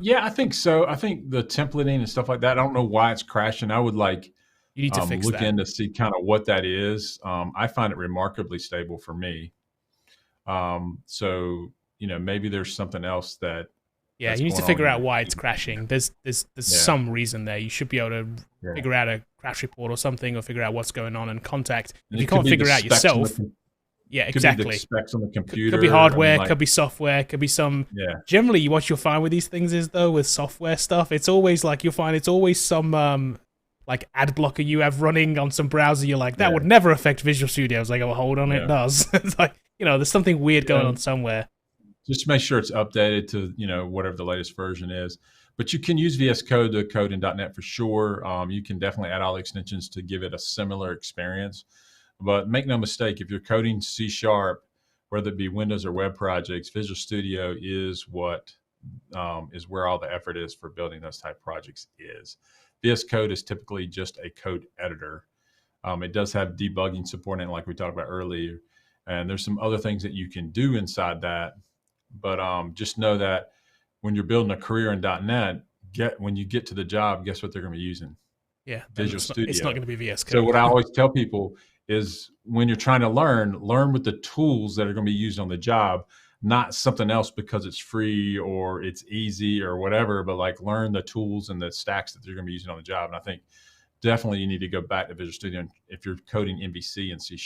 Yeah, I think so. I think the templating and stuff like that, I don't know why it's crashing. I would you need to fix look that. in to see kind of what that is. I find it remarkably stable for me. So, maybe there's something else that you need to figure out why it's crashing. There's some reason there. You should be able to figure out a crash report or something, or figure out what's going on and contact. If you can't figure it out yourself, exactly. Could be the specs on the computer. Could be hardware, could be software, could be some. Yeah. Generally, what you'll find with these things is, though, with software stuff, it's always you'll find it's always some ad blocker you have running on some browser. You're like, that would never affect Visual Studio. It's like, oh, hold on, it does. It's like, there's something weird going on somewhere. Just make sure it's updated to whatever the latest version is. But you can use VS Code to code in .NET for sure. You can definitely add all the extensions to give it a similar experience. But make no mistake, if you're coding C#, whether it be Windows or web projects, Visual Studio is what is where all the effort is for building those type projects is. VS Code is typically just a code editor. It does have debugging support in it, like we talked about earlier. And there's some other things that you can do inside that. But just know that when you're building a career in .NET, when you get to the job, guess what they're going to be using? Yeah, Visual Studio. It's not going to be VS Code. So what I always tell people is when you're trying to learn with the tools that are going to be used on the job, not something else because it's free or it's easy or whatever, but learn the tools and the stacks that you're going to be using on the job. And I think definitely you need to go back to Visual Studio. And if you're coding MVC and C#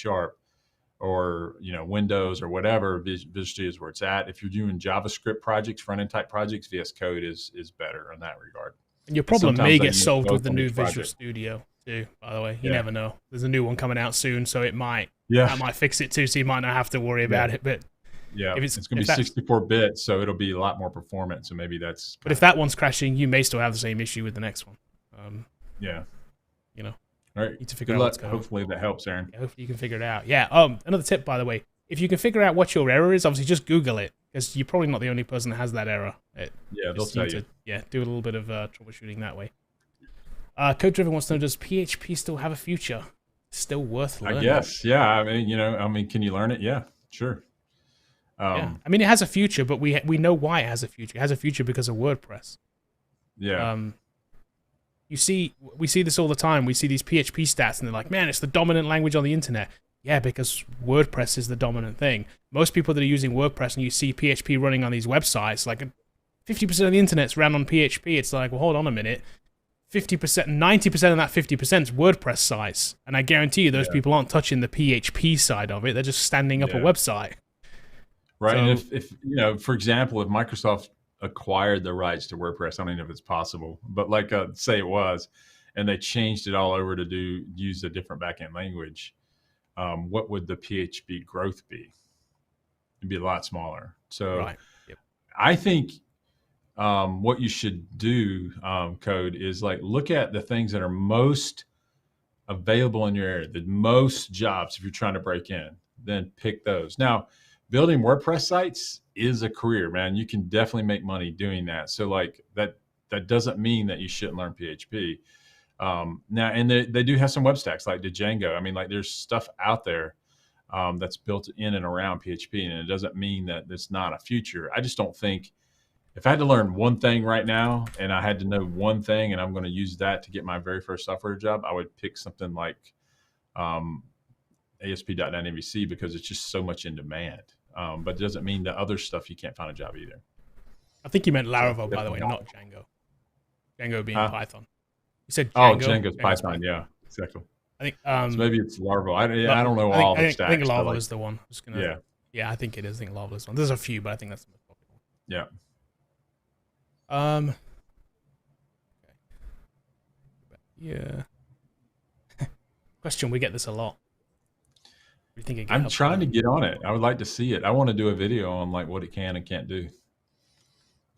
or Windows or whatever, Visual Studio is where it's at. If you're doing JavaScript projects, front-end type projects, VS Code is better in that regard. And your problem may get solved with the new Visual Studio too, by the way. You never know. There's a new one coming out soon, so it might fix it too, so you might not have to worry about it. But if it's going to be 64-bit, so it'll be a lot more performant. So maybe that's. But if that one's crashing, you may still have the same issue with the next one. All right. Need to figure out what's going on. Hopefully that helps, Aaron. Yeah, hopefully you can figure it out. Yeah. Another tip, by the way, if you can figure out what your error is, obviously just Google it, because you're probably not the only person that has that error. They'll tell you. Do a little bit of troubleshooting that way. Code Driven wants to know: does PHP still have a future? Still worth learning? I guess. Yeah. I mean, can you learn it? Yeah. Sure. I mean, it has a future, but we know why it has a future. It has a future because of WordPress. Yeah. We see this all the time. We see these PHP stats, and they're like, man, it's the dominant language on the internet. Yeah, because WordPress is the dominant thing. Most people that are using WordPress, and you see PHP running on these websites, 50% of the internet's ran on PHP. It's like, well, hold on a minute. 50%, 90% of that 50% is WordPress sites. And I guarantee you those people aren't touching the PHP side of it. They're just standing up a website. Right. So, and if you know, for example, if Microsoft acquired the rights to WordPress, I don't even know if it's possible, but like say it was, and they changed it all over to use a different backend language, what would the PHP growth be? It'd be a lot smaller. So right. Yep. I think what you should do, Code, is like look at the things that are most available in your area, the most jobs if you're trying to break in, then pick those. Now, building WordPress sites is a career, man. You can definitely make money doing that. So like that doesn't mean that you shouldn't learn PHP. Now, and they do have some web stacks like Django. I mean, like there's stuff out there that's built in and around PHP, and it doesn't mean that it's not a future. I just don't think if I had to learn one thing right now and I had to know one thing and I'm going to use that to get my very first software job, I would pick something like ASP.NET MVC because it's just so much in demand. But it doesn't mean that other stuff you can't find a job either. I think you meant Laravel, by the way, not Django. Django being Python. You said Django. Django's Python. Yeah, exactly. I think so maybe it's Laravel. I don't know all the stacks. I think Laravel is the one. Yeah. Yeah, I think it is. I think Laravel is one. There's a few, but I think that's the most popular one. Yeah. Yeah. Question, we get this a lot. I'm trying to get on it. I would like to see it. I want to do a video on like what it can and can't do.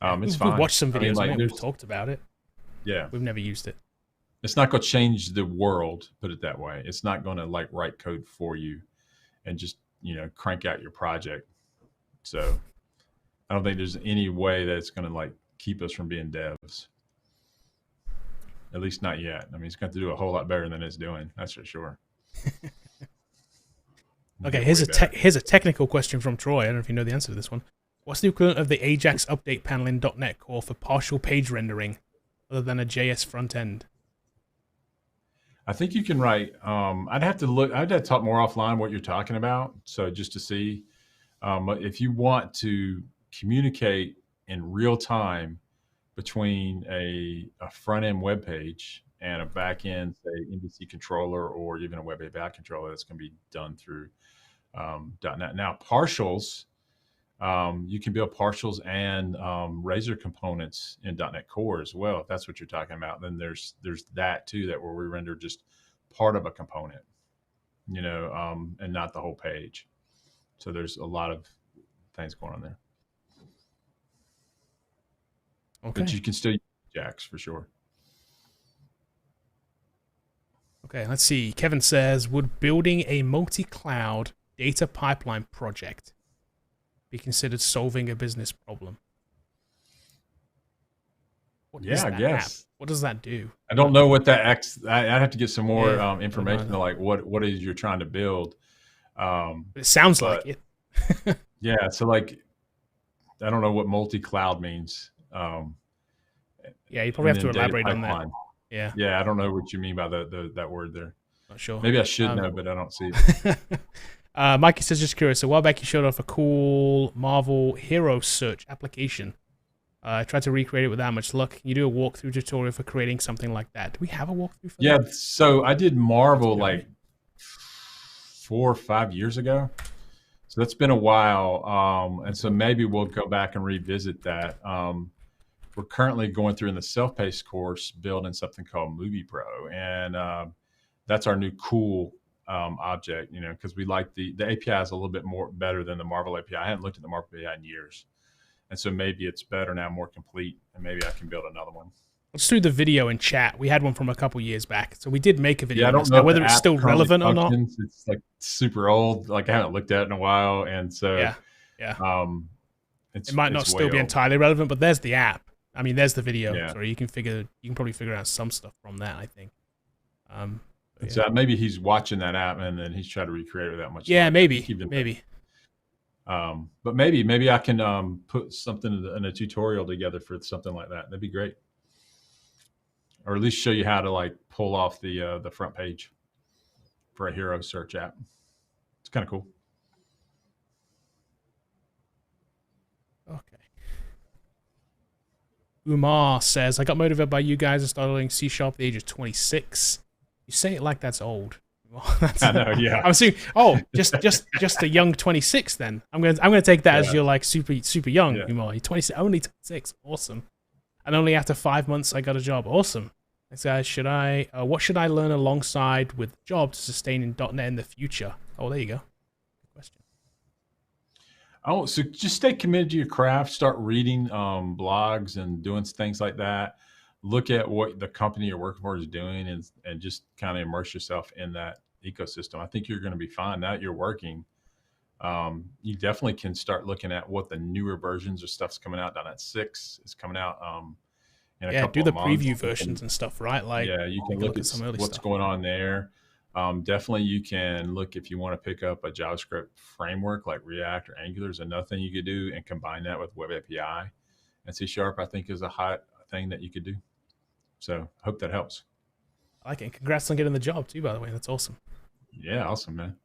It's fine. We've watched some videos. I mean, we've talked about it. Yeah. We've never used it. It's not going to change the world, put it that way. It's not going to like write code for you and just, crank out your project. So I don't think there's any way that it's going to like keep us from being devs. At least not yet. I mean, it's going to do a whole lot better than it's doing. That's for sure. Okay, here's a technical question from Troy. I don't know if you know the answer to this one. What's the equivalent of the Ajax update panel in .NET Core for partial page rendering, other than a JS front end? I think you can write. I'd have to look. I'd have to talk more offline what you're talking about. So just to see, if you want to communicate in real time between a front end web page and a back end, say MVC controller or even a web API controller, that's going to be done through .NET. Now partials, you can build partials and Razor components in .NET Core as well. If that's what you're talking about, then there's that too, that where we render just part of a component, and not the whole page. So there's a lot of things going on there. Okay. But you can still use Ajax for sure. Okay, let's see. Kevin says, would building a multi-cloud data pipeline project be considered solving a business problem? I guess. App? What does that do? I don't know what that I'd have to get some more information to like what is you're trying to build. But it sounds like it. Yeah, so like I don't know what multi-cloud means. Yeah, you probably have to elaborate on that. Yeah, I don't know what you mean by that word there. Not sure. Maybe I should know, but I don't see it. Mikey says, just curious. A while back, you showed off a cool Marvel hero search application. I tried to recreate it without much luck. Can you do a walkthrough tutorial for creating something like that? Do we have a walkthrough for that? So I did Marvel like 4 or 5 years ago. So that's been a while. And so maybe we'll go back and revisit that. We're currently going through in the self-paced course, building something called Movie Pro. And that's our new cool object, because we like the API is a little bit more better than the Marvel API. I haven't looked at the Marvel API in years. And so maybe it's better now, more complete, and maybe I can build another one. Let's do the video in chat. We had one from a couple years back. So we did make a video. Yeah, I don't know whether it's still relevant or not. It's like super old. Like I haven't looked at it in a while. And so yeah. It might not still be entirely relevant, but there's the app. I mean, there's the video. Yeah. Sorry, you can probably figure out some stuff from that, I think. So maybe he's watching that app and then he's trying to recreate it that much. Yeah, maybe. But maybe I can put something in a tutorial together for something like that. That'd be great. Or at least show you how to like pull off the front page for a hero search app. It's kind of cool. Okay. Umar says, I got motivated by you guys and started learning C# at the age of 26. You say it like that's old. I know, yeah. I'm assuming. Oh, just a young 26 then. I'm gonna take that as you're like super young. Yeah. Umar. You're 26, only 26. Awesome. And only after 5 months I got a job. Awesome. Next guy, what should I learn alongside with the job to sustain in .NET in the future? Oh, there you go. Good question. Oh, so just stay committed to your craft. Start reading blogs and doing things like that. Look at what the company you're working for is doing, and just kind of immerse yourself in that ecosystem. I think you're going to be fine. Now that you're working, you definitely can start looking at what the newer versions of stuff's coming out. .NET 6 is coming out in a couple do the of months. preview versions and stuff, right? Like, yeah, you can look at some early what's stuff. going on there. Definitely, you can look if you want to pick up a JavaScript framework like React or Angular is another thing you could do, and combine that with Web API. And C#, I think, is a hot thing that you could do. So I hope that helps. I like it. Congrats on getting the job too, by the way. That's awesome. Yeah, awesome, man.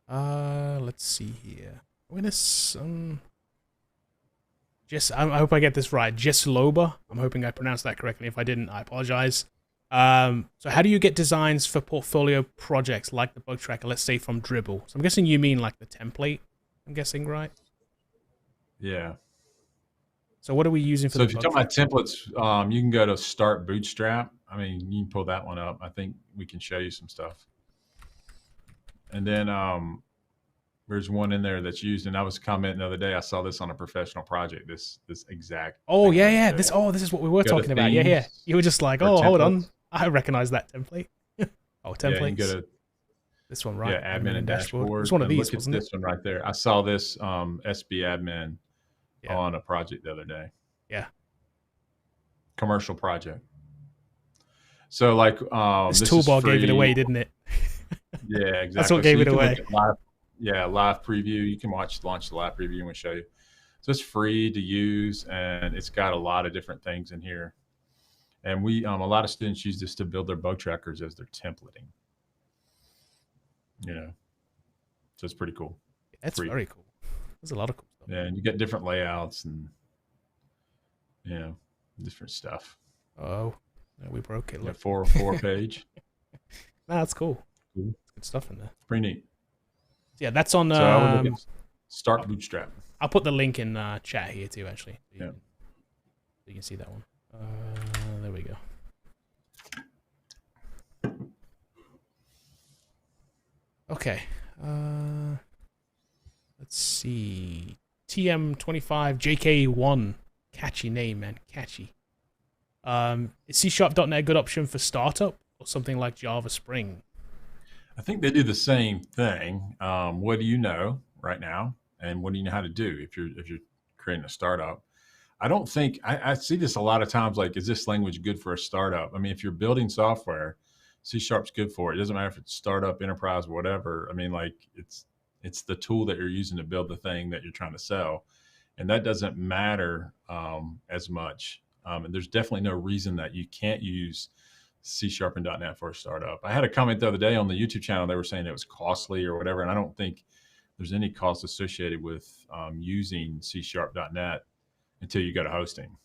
Let's see here. I hope I get this right. Jesloba. I'm hoping I pronounced that correctly. If I didn't, I apologize. So how do you get designs for portfolio projects like the bug tracker, let's say from Dribble? So I'm guessing you mean like the template, I'm guessing, right? Yeah. So what are we using for So the if you're bug talking about tracker? templates, you can go to Start Bootstrap. I mean, you can pull that one up. I think we can show you some stuff. And then there's one in there that's used, and I was commenting the other day. I saw this on a professional project. This exact. Oh thing yeah, right yeah. there. This is what we were Go to talking about. Yeah, yeah. themes You were just like, or oh, hold on, templates. I recognize that template. Oh, Yeah, you can templates. go to This one, right? admin and dashboard. It's one of and these, look at wasn't it? this one right there. I saw this SB admin Yeah. on a project the other day. Yeah. Commercial project. So like This this toolbar is gave it free. away, didn't it? Yeah, exactly. That's what gave you it can look away. at live preview. You can launch the live preview and we'll show you. So it's free to use, and it's got a lot of different things in here. And we a lot of students use this to build their bug trackers as their templating. You know, so it's pretty cool. That's Free. very cool. There's a lot of cool stuff. Yeah, and you get different layouts and different stuff. Oh, no, we broke it. Yeah, Look. four page. No, that's cool. Cool. Good stuff in there. Pretty neat. So yeah, that's on. So I would look at Start Bootstrap. I'll put the link in chat here too, actually. So Yeah. you can see that one. There we go. Okay. Let's see. TM25JK1. Catchy name, man. Catchy. Is C#.NET a good option for startup or something like Java Spring? I think they do the same thing. What do you know right now, and what do you know how to do if you're creating a startup? I don't think I see this a lot of times. Like, is this language good for a startup? I mean, if you're building software, C#'s good for it. It doesn't matter if it's startup, enterprise, whatever. I mean, like it's the tool that you're using to build the thing that you're trying to sell, and that doesn't matter as much. And there's definitely no reason that you can't use C# and .NET for a startup. I had a comment the other day on the YouTube channel. They were saying it was costly or whatever, and I don't think there's any cost associated with using C# .NET until you go to hosting,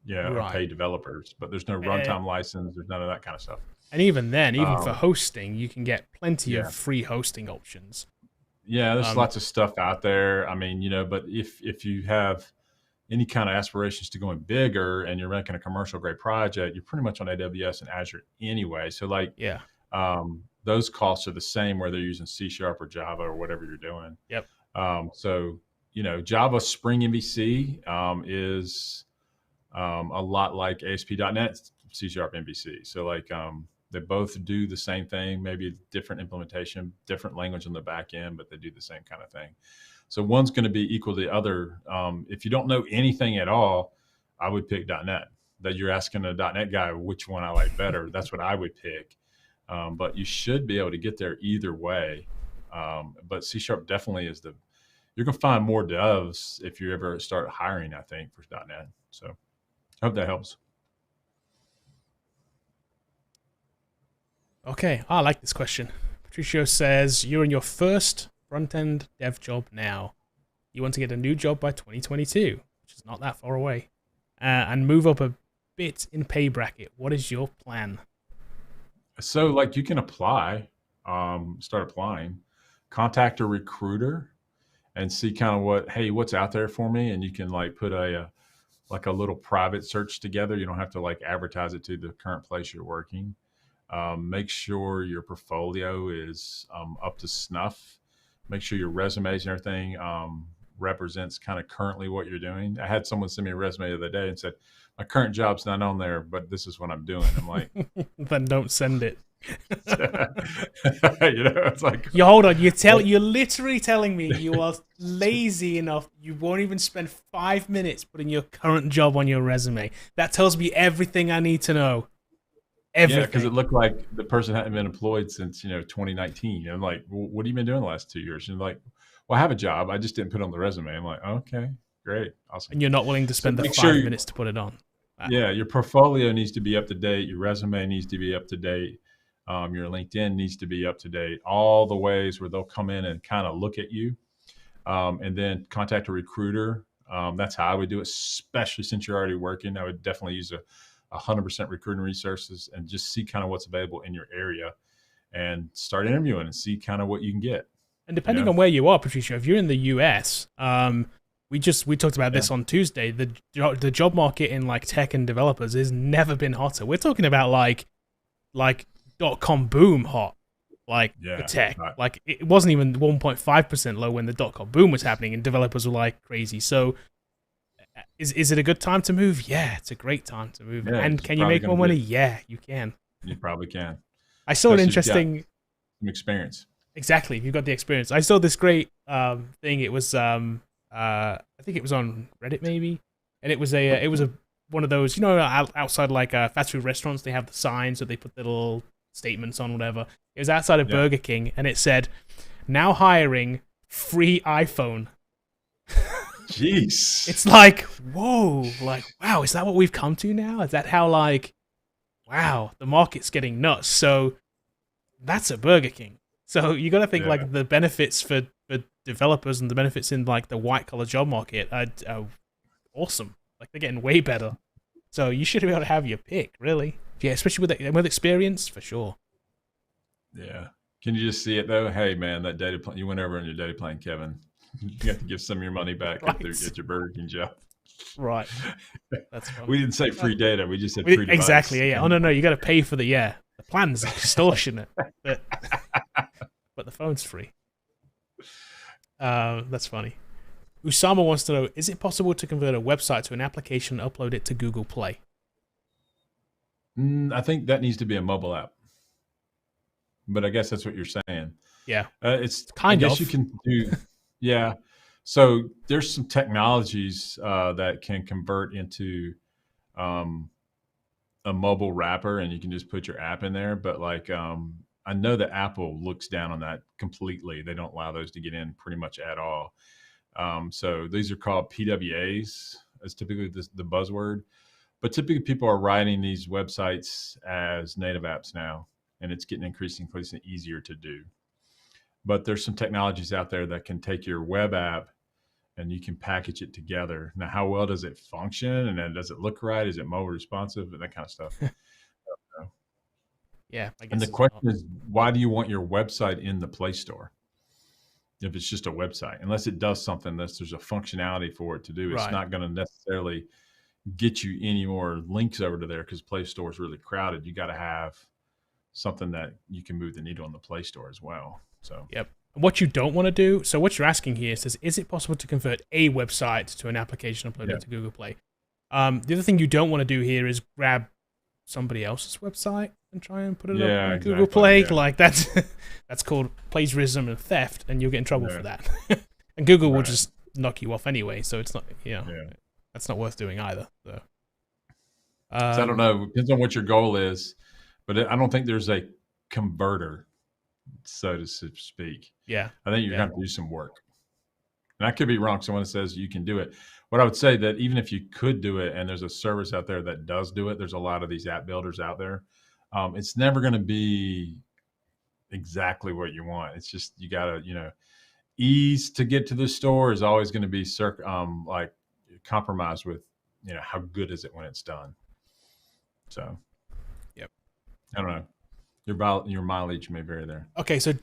or Right. pay developers. But there's no runtime license. There's none of that kind of stuff. And even then, even for hosting, you can get plenty Yeah. of free hosting options. Yeah, there's lots of stuff out there. I mean, but if you have any kind of aspirations to going bigger and you're making a commercial grade project, you're pretty much on AWS and Azure anyway. So like, Yeah. those costs are the same whether you're using C# or Java or whatever you're doing. Yep. So, Java Spring MVC is a lot like ASP.NET C# MVC. So like, they both do the same thing, maybe different implementation, different language on the back end, but they do the same kind of thing. So one's going to be equal to the other. If you don't know anything at all, I would pick .NET. That you're asking a .NET guy which one I like better. That's what I would pick. But you should be able to get there either way. But C# definitely is you're going to find more devs if you ever start hiring, I think, for .NET. So I hope that helps. Okay, I like this question. Patricio says, you're in your first front-end dev job now. You want to get a new job by 2022, which is is not that far away, and move up a bit in pay bracket. What is your plan? So like you can apply, start applying, contact a recruiter and see kind of what's out there for me. And you can like put like a little private search together. You don't have to like advertise it to the current place you're working. Make sure your portfolio is up to snuff. Make sure your resumes and everything represents kind of currently what you're doing. I had someone send me a resume the other day and said, my current job's not on there, but this is what I'm doing. I'm like, then don't send it. It's like, hold on. You're literally telling me you are lazy enough. You won't even spend 5 minutes putting your current job on your resume. That tells me everything I need to know. Everything. Yeah, because it looked like the person hadn't been employed since 2019. I'm like, well, what have you been doing the last 2 years? And like, well, I have a job. I just didn't put it on the resume. I'm like, okay, great, awesome. And you're not willing to spend the 5 minutes to put it on. Wow. Yeah, your portfolio needs to be up to date. Your resume needs to be up to date. Your LinkedIn needs to be up to date. All the ways where they'll come in and kind of look at you, and then contact a recruiter. That's how I would do it, especially since you're already working. I would definitely use 100% recruiting resources and just see kind of what's available in your area and start interviewing and see kind of what you can get. And depending on where you are, Patricia, if you're in the US, we talked about this on Tuesday. The job market in like tech and developers has never been hotter. We're talking about like .com boom hot, like for tech. Right. Like it wasn't even 1.5% low when the .com boom was happening, and developers were like crazy. So, is it a good time to move? Yeah, it's a great time to move. Yeah, and can you make more money? Yeah, you can. You probably can. I saw an interesting experience. Exactly, if you've got the experience. I saw this great thing. It was I think it was on Reddit maybe, and it was one of those outside like fast food restaurants. They have the signs that they put little statements on, whatever. It was outside of Burger King, and it said, "Now hiring, free iPhone." Jeez. It's like, whoa, like, wow, is that what we've come to now? Is that how, like, wow, the market's getting nuts? So that's a Burger King. So you got to think like the benefits for developers and the benefits in like the white collar job market are awesome. Like they're getting way better. So you should be able to have your pick, really. Yeah, especially with experience, for sure. Yeah. Can you just see it though? Hey man, that data plan, you went over on your data plan, Kevin. You have to give some of your money back at your Burger King job. Right. That's funny. We didn't say free data. We just said free device. Exactly. Yeah. Oh no, you got to pay for the plan's extortionate, but the phone's free. That's funny. Usama wants to know: is it possible to convert a website to an application and upload it to Google Play? I think that needs to be a mobile app. But I guess that's what you're saying. Yeah. It's I guess you can do. Yeah. So there's some technologies that can convert into a mobile wrapper, and you can just put your app in there. But like, I know that Apple looks down on that completely. They don't allow those to get in pretty much at all. So these are called PWAs, as typically the buzzword. But typically people are writing these websites as native apps now, and it's getting increasingly easier to do. But there's some technologies out there that can take your web app and you can package it together. Now, how well does it function? And then does it look right? Is it mobile responsive? And that kind of stuff. Yeah. I guess and the question is, why do you want your website in the Play Store? If it's just a website, unless it does something there's a functionality for it to do, it's not going to necessarily get you any more links over to there because Play Store is really crowded. You got to have something that you can move the needle in the Play Store as well. So, yep. What you don't want to do, so what you're asking here says, is it possible to convert a website to an application uploaded to Google Play? The other thing you don't want to do here is grab somebody else's website and try and put it up on Google Play. Yeah. Like that's called plagiarism and theft, and you'll get in trouble for that. And Google will just knock you off anyway, so it's not, that's not worth doing either. So I don't know. It depends on what your goal is, but I don't think there's a converter, so to speak. Yeah. I think you're going to have to do some work. And I could be wrong. Someone says you can do it. What I would say that even if you could do it and there's a service out there that does do it, there's a lot of these app builders out there. It's never going to be exactly what you want. It's just, you got to, ease to get to the store is always going to be like compromised with, how good is it when it's done. So, yep. I don't know. Your mileage may vary there. Okay, so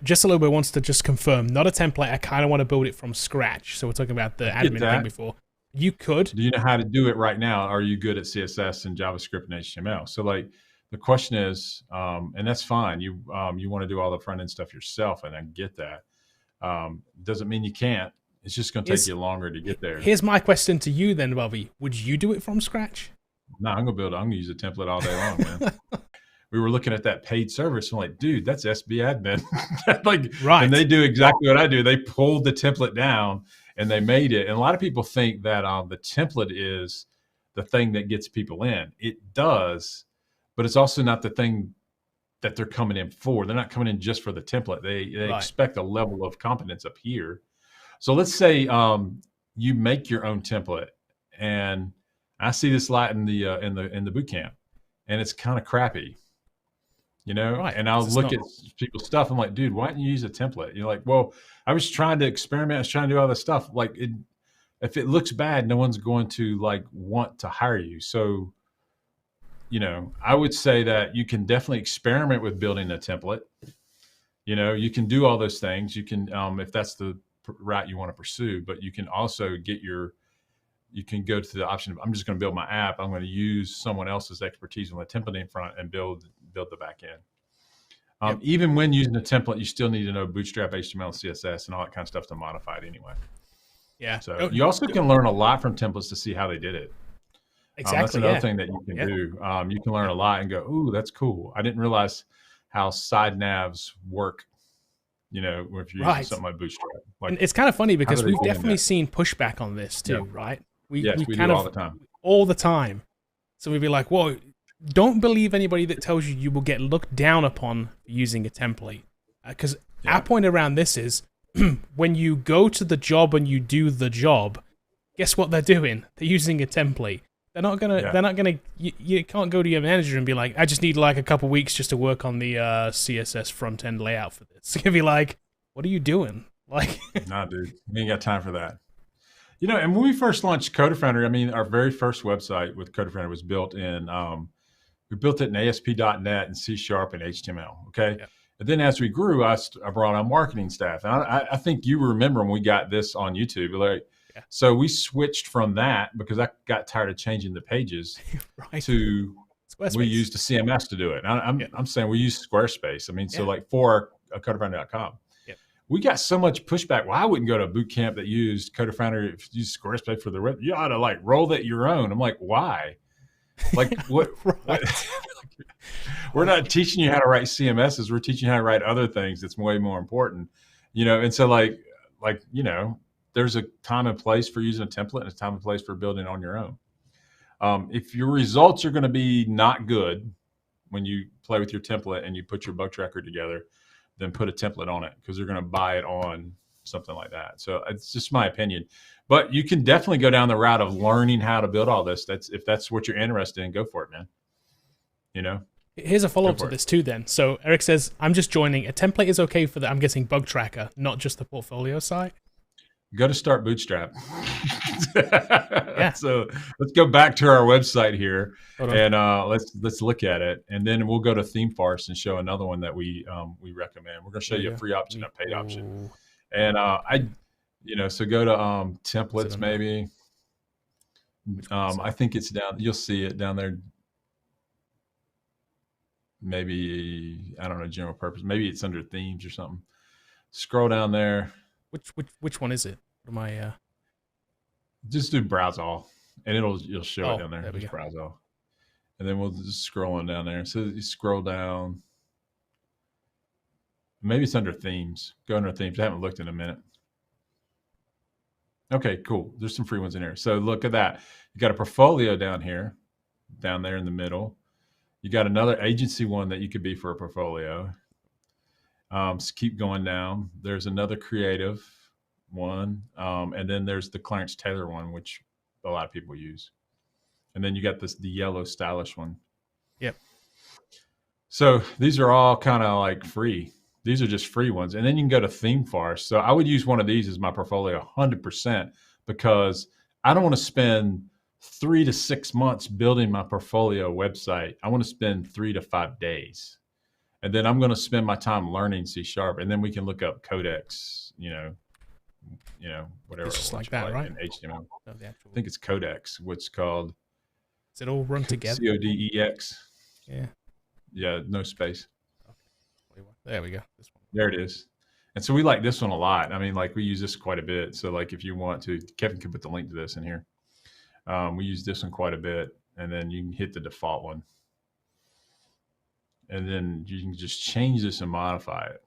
just a little bit wants to just confirm, not a template. I kind of want to build it from scratch. So we're talking about the admin thing before. You could. Do you know how to do it right now? Are you good at CSS and JavaScript and HTML? So like the question is, and that's fine. You want to do all the front end stuff yourself, and I get that. Doesn't mean you can't. It's just going to take you longer to get there. Here's my question to you then, Bobby. Would you do it from scratch? No, I'm going to use a template all day long, man. We were looking at that paid service and like, dude, that's SB admin. Right. And they do exactly what I do. They pulled the template down and they made it. And a lot of people think that the template is the thing that gets people in. It does, but it's also not the thing that they're coming in for. They're not coming in just for the template. They expect a level of competence up here. So let's say you make your own template, and I see this a lot in the Bootcamp, and it's kind of crappy. Right. And I'll look at people's stuff. I'm like, dude, why didn't you use a template? You're like, well, I was trying to experiment. I was trying to do all this stuff. Like, if it looks bad, no one's going to want to hire you. So, I would say that you can definitely experiment with building a template. You can do all those things. You can, if that's the route you want to pursue, but you can also you can go to the option of, I'm just going to build my app. I'm going to use someone else's expertise on the template in front and build the back end. Even when using a template, you still need to know Bootstrap, HTML, CSS, and all that kind of stuff to modify it anyway. Yeah. So you also can learn a lot from templates to see how they did it. Exactly. That's another thing that you can do. You can learn a lot and go, ooh, that's cool. I didn't realize how side navs work. If you're using something like Bootstrap. And it's kind of funny because we've definitely seen pushback on this too, right? We do all the time. All the time. So we'd be like, whoa, don't believe anybody that tells you will get looked down upon using a template. Because our point around this is, when you go to the job and you do the job, guess what they're doing? They're using a template. They're not gonna. You can't go to your manager and be like, I just need a couple weeks just to work on the CSS front end layout for this. You'll be like, what are you doing? Nah, dude, we ain't got time for that. And when we first launched Foundry, our very first website with Foundry was built in. We built it in ASP.NET and C# and HTML. Okay. Yeah. And then as we grew, I brought on marketing staff. And I think you remember when we got this on YouTube. So we switched from that because I got tired of changing the pages to Squarespace. We used a CMS to do it. And I'm saying we use Squarespace. So for CoderFoundry.com. We got so much pushback. Well, I wouldn't go to a boot camp that used Foundry, used Squarespace for the web. You ought to roll that your own. I'm like, why? What? We're not teaching you how to write CMSs. We're teaching you how to write other things. That's way more important, And so, there's a time and place for using a template, and a time and place for building on your own. If your results are going to be not good when you play with your template and you put your bug tracker together, then put a template on it because they're going to buy it on something like that. So it's just my opinion. But you can definitely go down the route of learning how to build all this. If that's what you're interested in, go for it, man. Here's a follow-up to this too then. So Eric says, I'm just joining. A template is okay for I'm guessing bug tracker, not just the portfolio site. Go to Start Bootstrap. So let's go back to our website here and let's look at it, and then we'll go to ThemeForest and show another one that we recommend. We're going to show you a free option, a paid option, and so go to templates maybe. I think it's down. You'll see it down there. Maybe I don't know, general purpose. Maybe it's under themes or something. Scroll down there. Which one is it? What am I? Just do browse all, and you'll show it down there. Just go. Browse all, and then we'll just scroll on down there. So you scroll down. Maybe it's under themes. Go under themes. I haven't looked in a minute. Okay, cool. There's some free ones in here. So look at that. You got a portfolio down here, down there in the middle. You got another agency one that you could be for a portfolio. So keep going down. There's another creative one. And then there's the Clarence Taylor one, which a lot of people use. And then you got the yellow stylish one. Yep. So these are all kind of free. These are just free ones. And then you can go to ThemeForest. So I would use one of these as my portfolio 100% because I don't want to spend 3 to 6 months building my portfolio website. I want to spend 3 to 5 days. And then I'm going to spend my time learning C#, and then we can look up Codex, whatever. It's just like that, right? In HTML. No, I think it's Codex, what's called. Is it all run together? CODEX. Yeah. Yeah, no space. Okay. There we go. This one. There it is. And so we like this one a lot. I mean, like we use this quite a bit. So like if you want to, Kevin can put the link to this in here. We use this one quite a bit, and then you can hit the default one. And then you can just change this and modify it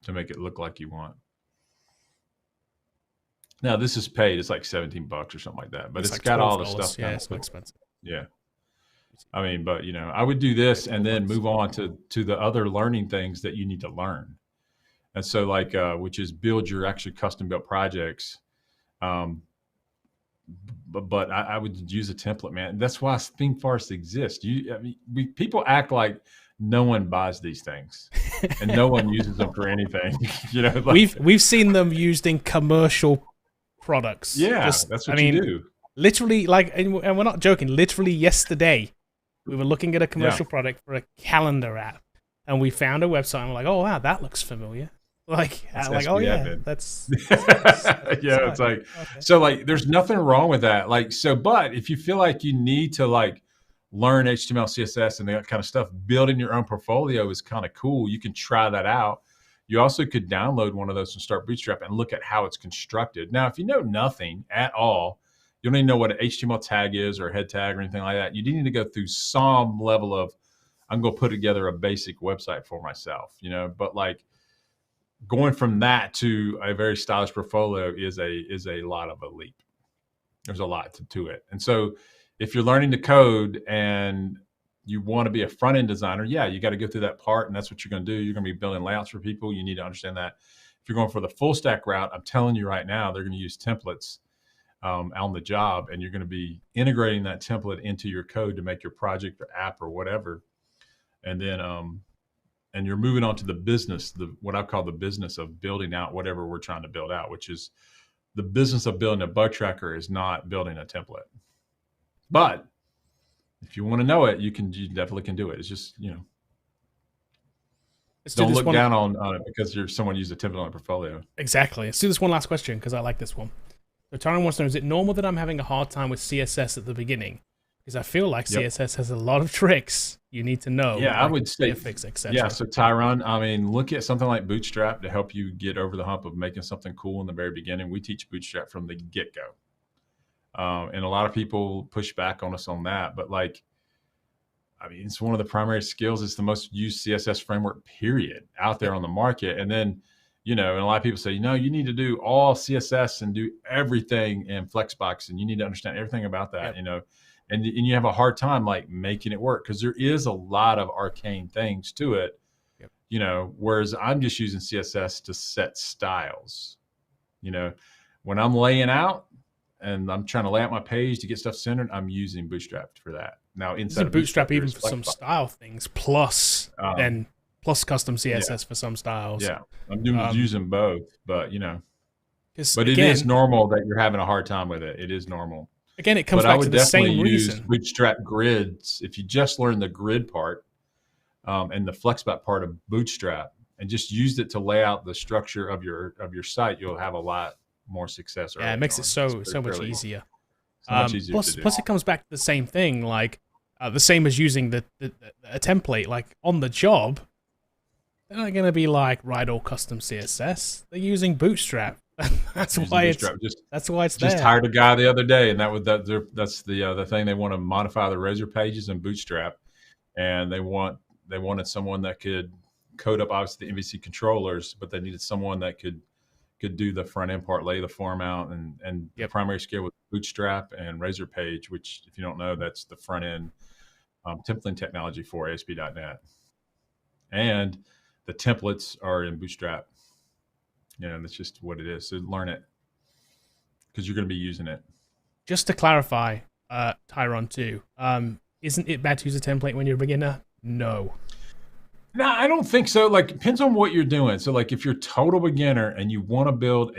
to make it look like you want. Now this is paid. It's like $17 or something like that, but it's like got all the stuff. Yeah, it's not expensive. Yeah. I mean, but I would do this and then move on to the other learning things that you need to learn. And so like, which is build your actually custom built projects. But I would use a template, man. That's why ThemeForest exists. People act like no one buys these things and no one uses them for anything. We've seen them used in commercial products. Yeah, that's what you do. Literally, and we're not joking. Literally yesterday, we were looking at a commercial product for a calendar app, and we found a website. And we're like, "Oh wow, that looks familiar." Oh yeah, that's yeah. It's like okay. So like, there's nothing wrong with that. Like so, but if you feel like you need to like learn HTML, CSS, and that kind of stuff, building your own portfolio is kind of cool. You can try that out. You also could download one of those and start Bootstrap and look at how it's constructed. Now, if you know nothing at all, you don't even know what an HTML tag is or a head tag or anything like that. You do need to go through some level of, I'm going to put together a basic website for myself, but like going from that to a very stylish portfolio is a lot of a leap. There's a lot to it. And so if you're learning to code and you want to be a front-end designer, yeah, you got to go through that part, and that's what you're going to do. You're going to be building layouts for people. You need to understand that. If you're going for the full stack route, I'm telling you right now, they're going to use templates on the job, and you're going to be integrating that template into your code to make your project or app or whatever. And then, and you're moving on to the business, what I call the business of building out whatever we're trying to build out, which is the business of building a bug tracker is not building a template. But if you want to know it, you definitely can do it. It's just, don't look down on it because you're someone used a template on a portfolio. Exactly. Let's do this one last question because I like this one. So Tyron wants to know, is it normal that I'm having a hard time with CSS at the beginning? Because I feel like CSS has a lot of tricks you need to know. Yeah, I would say, etc. Yeah, so Tyron, I mean, look at something like Bootstrap to help you get over the hump of making something cool in the very beginning. We teach Bootstrap from the get-go. And a lot of people push back on us on that, but like, I mean, it's one of the primary skills. It's the most used CSS framework, period, out there on the market. And then, and a lot of people say, you need to do all CSS and do everything in Flexbox, and you need to understand everything about that, and you have a hard time like making it work because there is a lot of arcane things to it, whereas I'm just using CSS to set styles, when I'm laying out, and I'm trying to lay out my page to get stuff centered, I'm using Bootstrap for that. Now, inside of Bootstrap even for some style things, plus custom CSS for some styles. Yeah, I'm using both, but but it is normal that you're having a hard time with it. It is normal. Again, it comes back to the same reason. I would definitely use Bootstrap grids if you just learn the grid part and the Flexbox part of Bootstrap, and just used it to lay out the structure of your site. You'll have a lot more success. Yeah, it makes it so much easier. Much easier plus, it comes back to the same thing, like the same as using a template. Like on the job, they're not going to be like write all custom CSS. They're using Bootstrap. That's why it's there. Just hired a guy the other day, and that's the thing. They want to modify the Razor pages in Bootstrap, and they wanted someone that could code up obviously the MVC controllers, but they needed someone that could do the front end part, lay the form out, and the primary skill with Bootstrap and Razor Page, which if you don't know, that's the front end templating technology for ASP.NET. And the templates are in Bootstrap. That's just what it is. So learn it because you're going to be using it. Just to clarify, Tyron too, isn't it bad to use a template when you're a beginner? No. No, I don't think so. Like, depends on what you're doing. So like if you're a total beginner and you want to build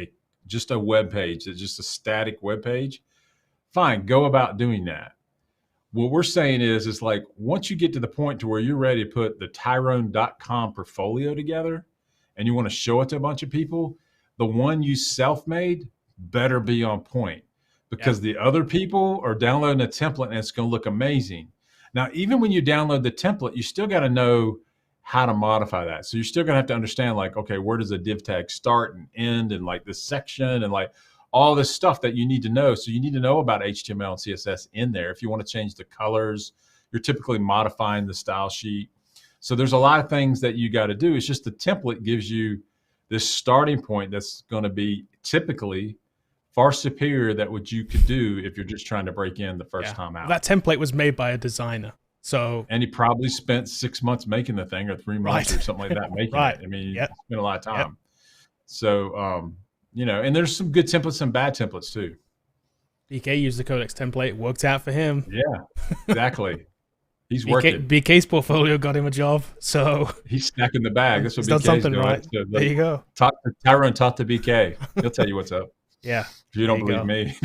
just a web page, it's just a static web page, fine, go about doing that. What we're saying is like once you get to the point to where you're ready to put the Tyrone.com portfolio together and you want to show it to a bunch of people, the one you self-made better be on point, because the other people are downloading a template and it's going to look amazing. Now, even when you download the template, you still got to know how to modify that. So you're still going to have to understand, like, okay, where does a div tag start and end, and like this section, and like all this stuff that you need to know. So you need to know about HTML and CSS in there. If you want to change the colors, you're typically modifying the style sheet. So there's a lot of things that you got to do. It's just the template gives you this starting point that's going to be typically far superior than what you could do if you're just trying to break in the first time out. That template was made by a designer. So, and he probably spent 6 months making the thing, or 3 months or something like that making it. I mean, he spent a lot of time. So, you know, and there's some good templates and bad templates too. BK used the Codex template, worked out for him. Yeah, exactly. He's working. BK's portfolio got him a job, so he's stacking the bag. That's what BK's done something doing. right. So, there you go. Talk to Tyrone, talk to BK. He'll tell you what's up. Yeah. If you don't believe me.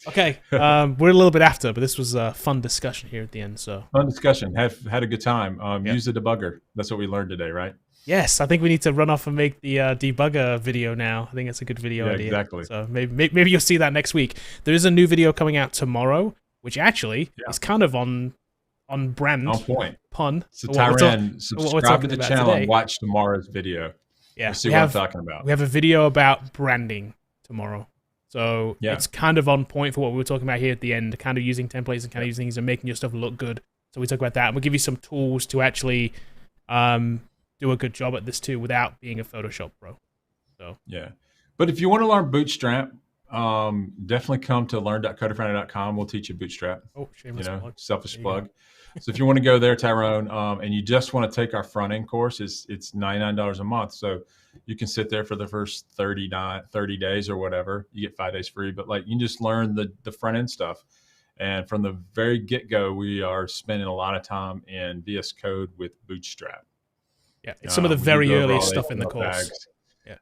Okay, we're a little bit after, but this was a fun discussion here at the end. So fun discussion. Had a good time. Use the debugger. That's what we learned today, right? Yes, I think we need to run off and make the debugger video now. I think it's a good video idea. Exactly. So maybe you'll see that next week. There is a new video coming out tomorrow, which actually is kind of on brand. On point. Pun. So Tyrone, subscribe to the channel and watch tomorrow's video. Yeah, see what I'm talking about. We have a video about branding tomorrow. So it's kind of on point for what we were talking about here at the end, kind of using templates and kind of using things and making your stuff look good. So we talk about that. And we'll give you some tools to actually do a good job at this too without being a Photoshop pro. So yeah. But if you want to learn Bootstrap, definitely come to learn.coderfoundry.com. We'll teach you Bootstrap. Oh, shameless plug. Selfish plug. So if you want to go there, Tyrone, and you just want to take our front end course, it's $99 a month. So you can sit there for the first 30 days or whatever. You get 5 days free, but like you can just learn the front end stuff. And from the very get-go, we are spending a lot of time in VS Code with Bootstrap. Yeah, it's some of the very earliest stuff in the course.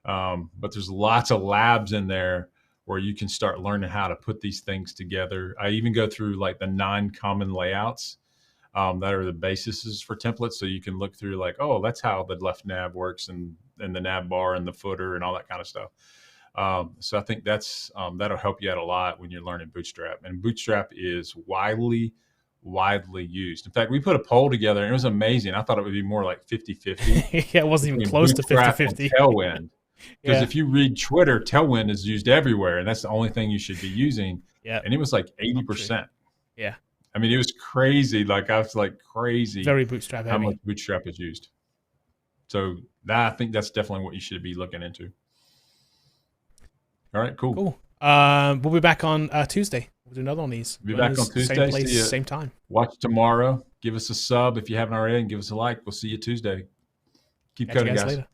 But there's lots of labs in there where you can start learning how to put these things together. I even go through like the 9 common layouts that are the bases for templates. So you can look through like, oh, that's how the left nav works, and the nav bar and the footer and all that kind of stuff. So I think that's that'll help you out a lot when you're learning Bootstrap. And Bootstrap is widely used. In fact, we put a poll together and it was amazing. I thought it would be more like 50-50. Yeah, it wasn't even close to 50-50. Tailwind. Because if you read Twitter, Tailwind is used everywhere, and that's the only thing you should be using. Yeah. And it was like 80%. Yeah. I mean, it was crazy. Like I was like crazy. Very Bootstrap heavy. How much Bootstrap is used. So I think that's definitely what you should be looking into. All right, cool. Cool. We'll be back on Tuesday. We'll do another one of these. We'll be back on Tuesday. Same place, same time. Watch tomorrow. Give us a sub if you haven't already, and give us a like. We'll see you Tuesday. Keep coding, guys. Later.